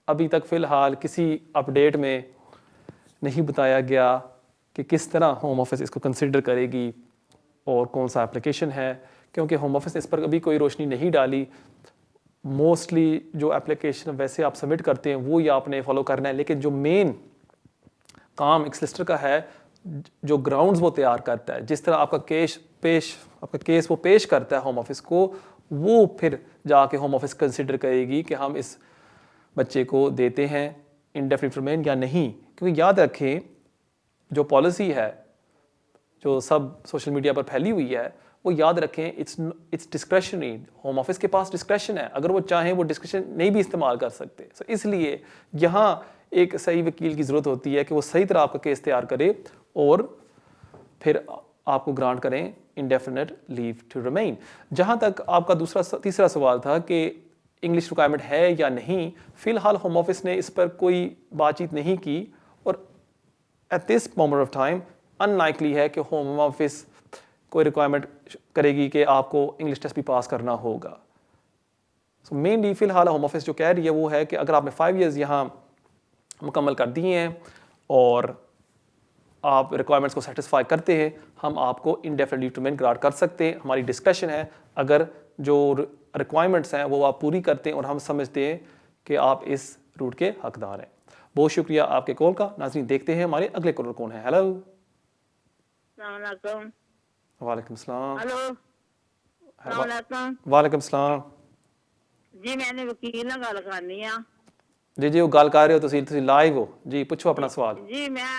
अभी तक फ़िलहाल किसी अपडेट में नहीं बताया गया कि किस तरह होम ऑफिस इसको कंसिडर करेगी और कौन सा एप्लीकेशन है, क्योंकि होम ऑफिस ने इस पर अभी कोई रोशनी नहीं डाली। मोस्टली जो एप्लीकेशन वैसे आप सबमिट करते हैं वो ही आपने फॉलो करना है, लेकिन जो मेन काम एक सॉलिसिटर का है, जो ग्राउंड्स वो तैयार करता है, जिस तरह आपका केस वो पेश करता है होम ऑफिस को, वो फिर जाके होम ऑफिस कंसिडर करेगी कि हम इस बच्चे को देते हैं इंडेफिनिट रिमेन या नहीं। क्योंकि याद रखें, जो पॉलिसी है जो सब सोशल मीडिया पर फैली हुई है, वो याद रखें इट्स डिस्क्रेशनरी। होम ऑफिस के पास डिस्क्रेशन है, अगर वो चाहें वो डिस्क्रेशन नहीं भी इस्तेमाल कर सकते। सो इसलिए यहाँ एक सही वकील की ज़रूरत होती है कि वो सही तरह आपका केस तैयार करे और फिर आपको ग्रांट करें इंडेफिनिट लीव टू रिमेन। जहाँ तक आपका तीसरा सवाल था कि इंग्लिश रिक्वायरमेंट है या नहीं, फ़िलहाल होम ऑफिस ने इस पर कोई बातचीत नहीं की और at this moment of time unlikely है कि होम ऑफिस कोई रिक्वायरमेंट करेगी कि आपको इंग्लिश टेस्ट भी पास करना होगा। सो मेनली फ़िलहाल होम ऑफिस जो कह रही है वो है कि अगर आपने 5 ईयर्स यहाँ मुकम्मल कर दिए हैं और आप रिक्वायरमेंट्स को सेटिस्फाई करते हैं, हम आपको indefinite leave to remain grant कर सकते हैं। हमारी डिस्कशन है, अगर जो रिक्वायरमेंट्स हैं वो आप पूरी करते हैं और हम समझते हैं कि आप इस रूट के हकदार हैं। बहुत शुक्रिया आपके कॉल का। नाज़रीन देखते हैं हमारे अगले कॉलर कौन है। हेलो। वालेकुम सलाम। हेलो। वालेकुम सलाम। जी मैंने वकील ਨਾਲ ਗੱਲ ਕਰਨੀ ਆ। जी वो गल कर रहे हो, ਤੁਸੀਂ लाइव हो जी, पूछो अपना सवाल। जी मैं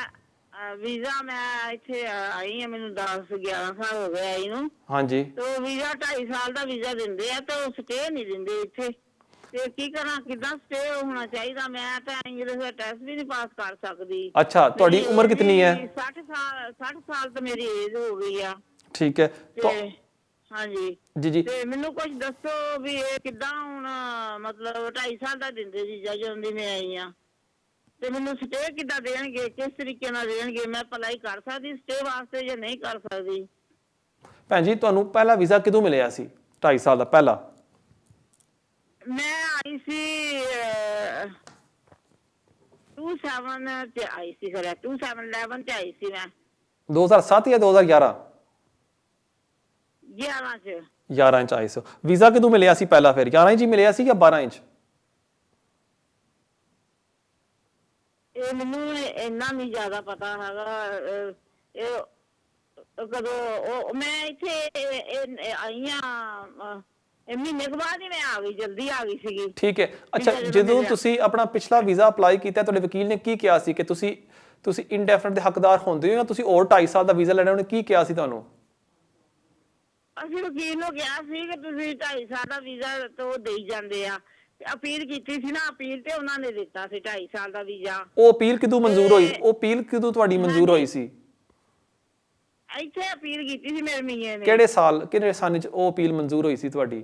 वीजा मैं ਇੱਥੇ ਆਈ ਹਾਂ, ਮੈਨੂੰ 10-11 ਸਾਲ ਹੋ ਗਏ ਆਈ ਨੂੰ। हाँ जी। तो वीजा 2.5 ਸਾਲ ਦਾ ਵੀਜ਼ਾ ਦਿੰਦੇ ਆ ਤੇ ਸਟੇ ਨਹੀਂ ਦਿੰਦੇ ਇੱਥੇ, ਤੇ ਕੀ ਕਰਾਂ, ਕਿਦਾਂ ਸਟੇ ਹੋਣਾ ਚਾਹੀਦਾ? ਮੈਂ ਤਾਂ ਇੰਗਲਿਸ਼ ਦਾ ਟੈਸਟ ਵੀ ਨਹੀਂ ਪਾਸ ਕਰ ਸਕਦੀ। अच्छा, ਤੁਹਾਡੀ ਉਮਰ कितनी है? 60 ਸਾਲ ਤਾਂ ਮੇਰੀ ਏਜ ਹੋ ਗਈ ਆ। ठीक है तो हाँ जी जी ਤੇ ਮੈਨੂੰ ਕੁਝ ਦੱਸੋ ਵੀ ਇਹ ਕਿਦਾਂ ਹੁਣ, ਮਤਲਬ 2.5 ਸਾਲ ਦਾ ਦਿੰਦੇ ਸੀ ਜਦੋਂ ਦੀ ਮੈਂ ਆਈ ਆ, ਤੇ ਮੈਨੂੰ ਸਟੇ ਕਿਦਾਂ ਦੇਣਗੇ, ਕਿਸ ਤਰੀਕੇ ਨਾਲ ਦੇਣਗੇ? ਮੈਂ ਅਪਲਾਈ ਕਰ ਸਕਦੀ ਸਟੇ ਵਾਸਤੇ ਜਾਂ ਨਹੀਂ ਕਰ ਸਕਦੀ? ਭੈਣ ਜੀ, ਤੁਹਾਨੂੰ ਪਹਿਲਾ ਵੀਜ਼ਾ ਕਦੋਂ ਮਿਲਿਆ ਸੀ? 2.5 ਸਾਲ ਦਾ ਪਹਿਲਾ? ਮੈਂ ਆਈ ਸੀ 27 ਤੇ ਆਈ ਸੀ, ਸਰ 2711 ਤੇ ਆਈ ਸੀ ਮੈਂ। 2007 ਜਾਂ 2011? 11 ਚ। 11 ਇੰਚ ਆਏ ਸੀ। ਵੀਜ਼ਾ ਕਦੋਂ ਮਿਲਿਆ ਸੀ ਪਹਿਲਾ? ਫਿਰ 11 ਇੰਚ ਹੀ ਮਿਲਿਆ ਸੀ ਜਾਂ 12 ਇੰਚ? ਇਹ ਮੈਨੂੰ ਇੰਨਾ ਨਹੀਂ ਜ਼ਿਆਦਾ ਪਤਾ ਹੈਗਾ। ਇਹ ਕਦੋਂ ਮੈਂ ਇੱਥੇ ਆਈ ਆ, ਮਹੀਨੇ ਕੁ ਬਾਅਦ ਹੀ ਮੈਂ ਆ ਗਈ, ਜਲਦੀ ਆ ਗਈ ਸੀਗੀ। ਠੀਕ ਹੈ। ਅੱਛਾ, ਜਦੋਂ ਤੁਸੀਂ ਆਪਣਾ ਪਿਛਲਾ ਵੀਜ਼ਾ ਅਪਲਾਈ ਕੀਤਾ, ਤੁਹਾਡੇ ਵਕੀਲ ਨੇ ਕੀ ਕਿਹਾ ਸੀ ਕਿ ਤੁਸੀਂ ਇਨਡੈਫਿਨਿਟ ਦੇ ਹੱਕਦਾਰ ਹੁੰਦੇ ਹੋ ਜਾਂ ਤੁਸੀਂ ਹੋਰ 2.5 ਸਾਲ ਦਾ ਵੀਜ਼ਾ ਲੈਣਾ? ਉਹਨੇ ਕੀ ਕਿਹਾ ਸੀ ਤੁਹਾਨੂੰ? ਅਸੀਂ ਵਕੀਲ ਨੂੰ ਕਿਹਾ ਸੀ ਕਿ ਤੁਸੀਂ 2.5 ਸਾਲ ਦਾ ਵੀਜ਼ਾ ਤੋਂ ਦੇਈ ਜਾਂਦੇ ਆ, ਅਪੀਲ ਕੀਤੀ ਸੀ ਨਾ, ਅਪੀਲ ਤੇ ਉਹਨਾਂ ਨੇ ਦਿੱਤਾ ਸੀ 2.5 ਸਾਲ ਦਾ ਵੀਜ਼ਾ। ਉਹ ਅਪੀਲ ਕਿਦੋਂ ਮਨਜ਼ੂਰ ਹੋਈ? ਉਹ ਅਪੀਲ ਕਿਦੋਂ ਤੁਹਾਡੀ ਮਨਜ਼ੂਰ ਹੋਈ ਸੀ? ਇੱਥੇ ਅਪੀਲ ਕੀਤੀ ਸੀ ਮੇਰੇ ਮੀਆਂ ਨੇ। ਕਿਹੜੇ ਸਾਲ, ਕਿਹੜੇ ਸਾਲ ਚ ਉਹ ਅਪੀਲ ਮਨਜ਼ੂਰ ਹੋਈ ਸੀ ਤੁਹਾਡੀ?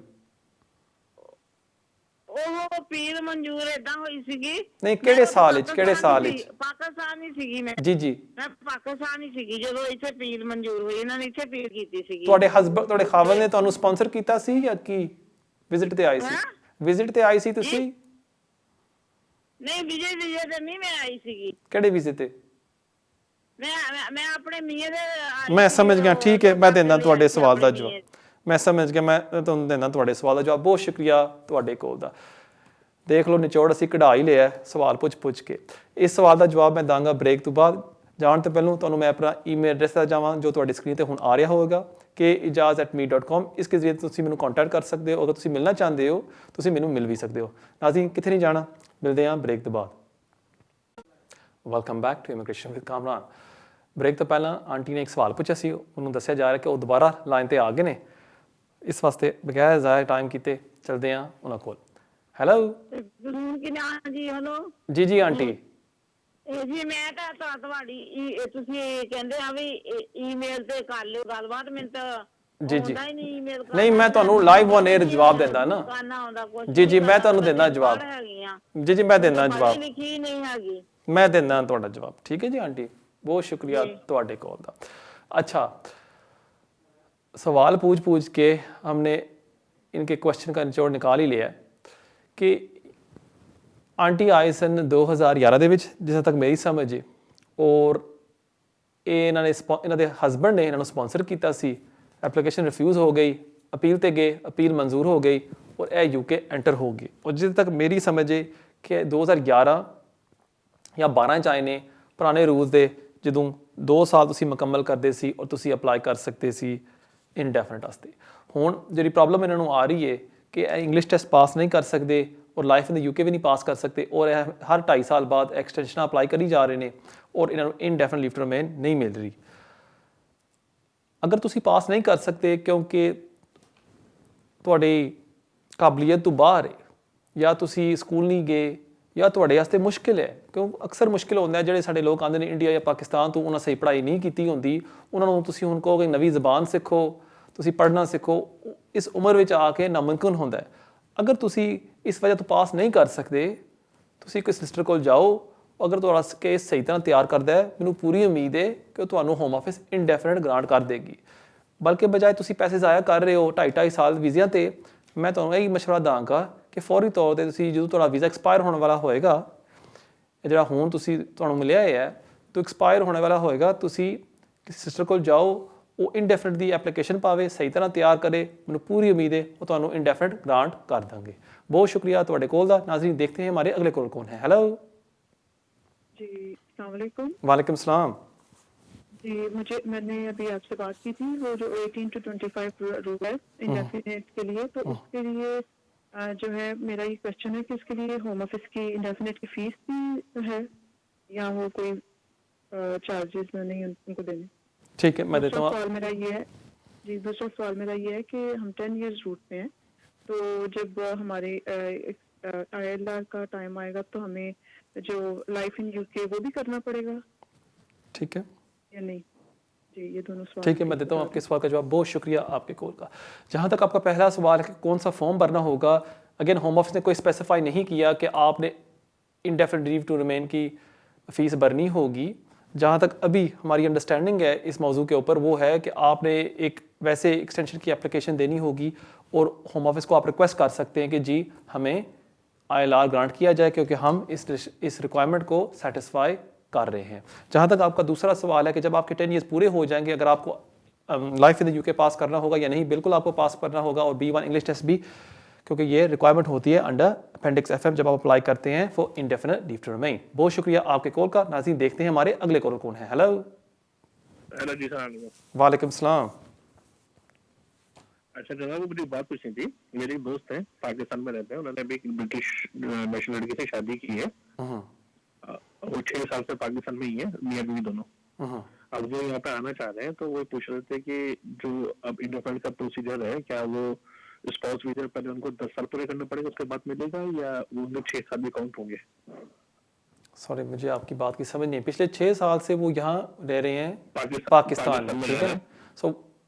ਉਹ ਅਪੀਲ ਮਨਜ਼ੂਰ ਏਦਾਂ ਹੋਈ ਸੀਗੀ। ਨਹੀਂ, ਕਿਹੜੇ ਸਾਲ ਵਿੱਚ? ਕਿਹੜੇ ਸਾਲ ਵਿੱਚ? ਪਾਕਿਸਤਾਨ ਹੀ ਸੀਗੀ ਮੈਂ। ਜੀ ਮੈਂ ਪਾਕਿਸਤਾਨ ਹੀ ਸੀਗੀ ਜਦੋਂ ਇੱਥੇ ਅਪੀਲ ਮਨਜ਼ੂਰ ਹੋਈ। ਇਹਨਾਂ ਨੇ ਇੱਥੇ ਅਪੀਲ ਕੀਤੀ ਸੀਗੀ। ਤੁਹਾਡੇ ਹਸਬੰਡ, ਤੁਹਾਡੇ ਖਾਵਨ ਨੇ ਤੁਹਾਨੂੰ ਸਪਾਂਸਰ ਕੀਤਾ ਸੀ ਜਾਂ ਕੀ ਵਿਜ਼ਿਟ ਤੇ ਆਏ ਸੀ? ਵਿਜ਼ਿਟ ਤੇ ਆਈ ਸੀ ਤੁਸੀਂ? ਨਹੀਂ, ਵੀਜ਼ੇ ਤੇ ਨਹੀਂ ਮੈਂ ਆਈ ਸੀਗੀ। ਕਿਹੜੇ ਵੀਜ਼ੇ ਤੇ? ਮੈਂ ਆਪਣੇ ਮੀਆਂ ਦੇ। ਮੈਂ ਸਮਝ ਗਿਆ, ਠੀਕ ਹੈ, ਮੈਂ ਦਿੰਦਾ ਤੁਹਾਡੇ ਸਵਾਲ ਦਾ ਜਵਾਬ। ਮੈਂ ਸਮਝ ਗਿਆ, ਮੈਂ ਤੁਹਾਨੂੰ ਦਿੰਦਾ ਤੁਹਾਡੇ ਸਵਾਲ ਦਾ ਜਵਾਬ। ਬਹੁਤ ਸ਼ੁਕਰੀਆ ਤੁਹਾਡੇ ਕੋਲ ਦਾ। ਦੇਖ ਲਓ, ਨਿਚੋੜ ਅਸੀਂ ਕਢਾ ਹੀ ਲਿਆ ਸਵਾਲ ਪੁੱਛ ਕੇ। ਇਸ ਸਵਾਲ ਦਾ ਜਵਾਬ ਮੈਂ ਦਾਂਗਾ ਬ੍ਰੇਕ ਤੋਂ ਬਾਅਦ। ਜਾਣ ਤੋਂ ਪਹਿਲਾਂ ਤੁਹਾਨੂੰ ਮੈਂ ਆਪਣਾ ਈਮੇਲ ਐਡਰੈਸ ਦਾ ਜਾਵਾਂ ਜੋ ਤੁਹਾਡੀ ਸਕਰੀਨ ਤੇ ਹੁਣ ਆ ਰਿਹਾ ਹੋਵੇਗਾ kejaz@me.com। ਇਸ ਦੇ ਜ਼ਰੀਏ ਤੁਸੀਂ ਮੈਨੂੰ ਕੰਟੈਕਟ ਕਰ ਸਕਦੇ ਹੋ। ਅਗਰ ਤੁਸੀਂ ਮਿਲਣਾ ਚਾਹੁੰਦੇ ਹੋ ਤੁਸੀਂ ਮੈਨੂੰ ਮਿਲ ਵੀ ਸਕਦੇ ਹੋ। ਨਾਜ਼ਰੀਨ, ਕਿੱਥੇ ਨਹੀਂ ਜਾਣਾ, ਮਿਲਦੇ ਹਾਂ ਬ੍ਰੇਕ ਤੋਂ ਬਾਅਦ। Welcome back to immigration with Kamran. ਬ੍ਰੇਕ ਤੋਂ ਪਹਿਲਾਂ ਆਂਟੀ ਨੇ ਇੱਕ ਸਵਾਲ ਪੁੱਛਿਆ ਸੀ, ਉਹਨੂੰ ਦੱਸਿਆ ਜਾ ਰਿਹਾ ਕਿ ਉਹ ਦੁਬਾਰਾ ਲਾਈਨ ਤੇ ਆ ਗਏ ਨੇ। ਇਸ ਵਾਸਤੇ ਬਗੈਰ ਜ਼ਾਇਆ ਟਾਈਮ ਕੀਤੇ ਚਲਦੇ ਹਾਂ ਉਹਨਾਂ ਕੋਲ। ਹੈਲੋ ਜੀ। ਹੈਲੋ ਜੀ ਆਂਟੀ। ਜੀ ਮੈਂ ਤਾਂ ਤੁਹਾਡੀ ਤੁਸੀਂ ਕਹਿੰਦੇ ਆ ਵੀ ਈਮੇਲ ਤੇ ਕਰ ਲਿਓ ਗੱਲਬਾਤ। ਮੈਨੂੰ ਤਾਂ ਜੀ ਆਉਂਦਾ ਹੀ ਨਹੀਂ ਈਮੇਲ ਕਰਨਾ। ਨਹੀਂ, ਮੈਂ ਤੁਹਾਨੂੰ ਲਾਈਵ ਔਨ 에ਅਰ ਜਵਾਬ ਦਿੰਦਾ ਨਾ। ਜੀ ਮੈਂ ਤੁਹਾਨੂੰ ਦਿੰਦਾ ਜਵਾਬ। ਜੀ ਮੈਂ ਦਿੰਦਾ ਜਵਾਬ। ਲਿਖੀ ਨਹੀਂ ਹੈਗੀ, मैं देना ਤੁਹਾਡਾ ਜਵਾਬ। ठीक है जी आंटी, बहुत शुक्रिया ਤੁਹਾਡੇ कॉल ਦਾ। अच्छा, सवाल पूछ के हमने इनके क्वेश्चन का निचोड़ निकाल ही लिया कि आंटी आए सन 2011 ਦੇ ਵਿੱਚ ਜਿੱਥੇ ਤੱਕ ਮੇਰੀ ਸਮਝ ਹੈ, ਔਰ ਇਹਨਾਂ ਦੇ ਹਸਬੈਂਡ ਨੇ ਇਹਨਾਂ ਨੂੰ ਸਪਾਂਸਰ ਕੀਤਾ ਸੀ। ਐਪਲੀਕੇਸ਼ਨ ਰਿਫਿਊਜ਼ ਹੋ ਗਈ, ਅਪੀਲ ਤੇ ਗਏ, ਅਪੀਲ ਮਨਜ਼ੂਰ ਹੋ ਗਈ ਔਰ ਇਹ ਯੂਕੇ ਐਂਟਰ ਹੋ ਗਏ। ਔਰ ਜਿੱਥੇ ਤੱਕ ਮੇਰੀ ਸਮਝ ਹੈ ਕਿ 2011 ਜਾਂ 12 ਚ ਆਏ ਨੇ। ਪੁਰਾਣੇ ਰੂਲਸ ਦੇ ਜਦੋਂ 2 ਸਾਲ ਤੁਸੀਂ ਮੁਕੰਮਲ ਕਰਦੇ ਸੀ ਔਰ ਤੁਸੀਂ ਅਪਲਾਈ ਕਰ ਸਕਦੇ ਸੀ ਇਨਡੈਫੀਨਿਟ ਵਾਸਤੇ। ਹੁਣ ਜਿਹੜੀ ਪ੍ਰੋਬਲਮ ਇਹਨਾਂ ਨੂੰ ਆ ਰਹੀ ਹੈ ਕਿ ਇਹ ਇੰਗਲਿਸ਼ ਟੈਸਟ ਪਾਸ ਨਹੀਂ ਕਰ ਸਕਦੇ ਔਰ ਲਾਈਫ ਇਨ ਦ ਯੂਕੇ ਵੀ ਨਹੀਂ ਪਾਸ ਕਰ ਸਕਦੇ ਔਰ ਇਹ ਹਰ 2.5 ਸਾਲ ਬਾਅਦ ਐਕਸਟੈਂਸ਼ਨਾਂ ਅਪਲਾਈ ਕਰੀ ਜਾ ਰਹੇ ਨੇ ਔਰ ਇਹਨਾਂ ਨੂੰ ਇਨਡੈਫੀਨਿਟ ਲੀਵ ਟੂ ਰਿਮੇਨ ਨਹੀਂ ਮਿਲ ਰਹੀ। ਅਗਰ ਤੁਸੀਂ ਪਾਸ ਨਹੀਂ ਕਰ ਸਕਦੇ ਕਿਉਂਕਿ ਤੁਹਾਡੀ ਕਾਬਲੀਅਤ ਤੋਂ ਬਾਹਰ ਹੈ ਜਾਂ ਤੁਸੀਂ ਸਕੂਲ ਨਹੀਂ ਗਏ ਜਾਂ ਤੁਹਾਡੇ ਵਾਸਤੇ ਮੁਸ਼ਕਿਲ ਹੈ, ਕਿਉਂ ਅਕਸਰ ਮੁਸ਼ਕਿਲ ਹੁੰਦਾ ਜਿਹੜੇ ਸਾਡੇ ਲੋਕ ਆਉਂਦੇ ਨੇ ਇੰਡੀਆ ਜਾਂ ਪਾਕਿਸਤਾਨ ਤੋਂ, ਉਹਨਾਂ ਸਹੀ ਪੜ੍ਹਾਈ ਨਹੀਂ ਕੀਤੀ ਹੁੰਦੀ, ਉਹਨਾਂ ਨੂੰ ਤੁਸੀਂ ਹੁਣ ਕਹੋਗੇ ਨਵੀਂ ਜ਼ਬਾਨ ਸਿੱਖੋ, ਤੁਸੀਂ ਪੜ੍ਹਨਾ ਸਿੱਖੋ, ਇਸ ਉਮਰ ਵਿੱਚ ਆ ਕੇ ਨਾਮੁਮਕਿਨ ਹੁੰਦਾ ਹੈ। ਅਗਰ ਤੁਸੀਂ ਇਸ ਵਜ੍ਹਾ ਤੋਂ ਪਾਸ ਨਹੀਂ ਕਰ ਸਕਦੇ, ਤੁਸੀਂ ਕੋਈ ਸਿਸਟਰ ਕੋਲ ਜਾਓ। ਅਗਰ ਤੁਹਾਡਾ ਕੇਸ ਸਹੀ ਤਰ੍ਹਾਂ ਤਿਆਰ ਕਰਦਾ ਹੈ, ਮੈਨੂੰ ਪੂਰੀ ਉਮੀਦ ਹੈ ਕਿ ਉਹ ਤੁਹਾਨੂੰ ਹੋਮ ਆਫਿਸ ਇਨਡੈਫੀਨਿਟ ਗ੍ਰਾਂਟ ਕਰ ਦੇਗੀ। ਬਲਕਿ ਬਜਾਏ ਤੁਸੀਂ ਪੈਸੇ ਜ਼ਾਇਆ ਕਰ ਰਹੇ ਹੋ 2.5 ਸਾਲ ਵੀਜ਼ਿਆਂ 'ਤੇ, ਮੈਂ ਤੁਹਾਨੂੰ ਇਹੀ ਮਸ਼ਵਰਾ ਦਾਂਗਾ ਕਿ ਫੌਰੀ ਤੌਰ 'ਤੇ ਤੁਸੀਂ ਜਦੋਂ ਤੁਹਾਡਾ ਵੀਜ਼ਾ ਐਕਸਪਾਇਰ ਹੋਣ ਵਾਲਾ ਹੋਏਗਾ, ਇਹ ਜਿਹੜਾ ਹੁਣ ਤੁਹਾਨੂੰ ਮਿਲਿਆ ਹੈ ਤਾਂ ਐਕਸਪਾਇਰ ਹੋਣ ਵਾਲਾ ਹੋਏਗਾ, ਤੁਸੀਂ ਕਿਸੇ ਸਿਸਟਰ ਕੋਲ ਜਾਓ, ਉਹ ਇਨਡੈਫੀਨਿਟ ਦੀ ਐਪਲੀਕੇਸ਼ਨ ਪਾਵੇ, ਸਹੀ ਤਰ੍ਹਾਂ ਤਿਆਰ ਕਰੇ। ਮੈਨੂੰ ਪੂਰੀ ਉਮੀਦ ਹੈ ਉਹ ਤੁਹਾਨੂੰ ਇਨਡੈਫੀਨਿਟ ਗ੍ਰਾਂਟ ਕਰ ਦਾਂਗੇ। बहुत शुक्रिया ਤੁਹਾਡੇ ਕੋਲ ਦਾ। नाज़रीन, देखते हैं हमारे अगले कॉल कौन है। हेलो जी, अस्सलाम वालेकुम। वालेकुम सलाम जी, मैंने अभी आपसे बात की थी, वो जो 18 to 25 रूल है इंडेफिनेट के लिए, तो उसके लिए जो है मेरा ये क्वेश्चन है कि इसके लिए होम ऑफिस की इंडेफिनेट की फीस भी है या वो कोई चार्जेस नहीं उनको देने? ठीक है, मैं देता हूँ। सवाल मेरा ये है जी, दूसरा सवाल मेरा ये है कि हम 10 ईयर्स रूट में हैं, तो जब हमारे ILR का टाइम आएगा तो हमें जो लाइफ इन यूके वो भी करना पड़ेगा, ठीक है या नहीं? जी, ये दोनों सवाल। ठीक है, मैं देता हूँ आपके सवाल का जवाब। बहुत शुक्रिया आपके कॉल का। जहाँ तक आपका पहला सवाल है कि कौन सा फॉर्म भरना होगा, अगेन होम ऑफिस ने कोई स्पेसिफाई नहीं किया कि आपने इंडेफिनिट लीव टू रिमेन की फ़ीस भरनी होगी। जहाँ तक अभी हमारी अंडरस्टैंडिंग है इस मौजू के ऊपर वो है कि आपने एक वैसे एक्सटेंशन की एप्लीकेशन देनी होगी और होम ऑफिस को आप रिक्वेस्ट कर सकते हैं कि जी हमें ILR ग्रांट किया जाए क्योंकि हम इस रिक्वायरमेंट को सेटिस्फाई कर रहे हैं। जहाँ तक आपका दूसरा सवाल है कि जब आपके 10 ईयर्स पूरे हो जाएंगे, अगर आपको लाइफ इन द यूके पास करना होगा या नहीं, बिल्कुल आपको पास करना होगा और B1 इंग्लिश टेस्ट भी, क्योंकि ये रिक्वायरमेंट होती है अंडर अपेंडिक्स FM जब आप अप्लाई करते हैं for indefinite leave to remain. बहुत शुक्रिया आपके कॉल का। नाज़रीन, देखते हैं हमारे अगले कॉल कौन है। हेलो जी, सलाम। वालेकुम सलाम। अच्छा जनाब, वो मुझे बात पूछनी थी। मेरे एक दोस्त हैं, पाकिस्तान में रहते हैं, उन्होंने अभी एक ब्रिटिश नेशनल लड़की से शादी की है। वो 6 साल से पाकिस्तान में ही है, मियां बीवी दोनों। अब वो यहाँ पे आना चाह रहे हैं, तो वो पूछ रहे थे कि जो अब इंडिपेंडेंस का प्रोसीजर है, क्या वो स्पाउस वीजा पहले उनको 10 साल पूरे करने पड़ेगा उसके बाद मिलेगा, या उनमें 6 साल भी काउंट होंगे? सॉरी, मुझे आपकी बात की समझ नहीं है। पिछले 6 साल से वो यहाँ रह रहे हैं पाकिस्तान पाकिस्तान में, में ठीक रह है रहे ना। सो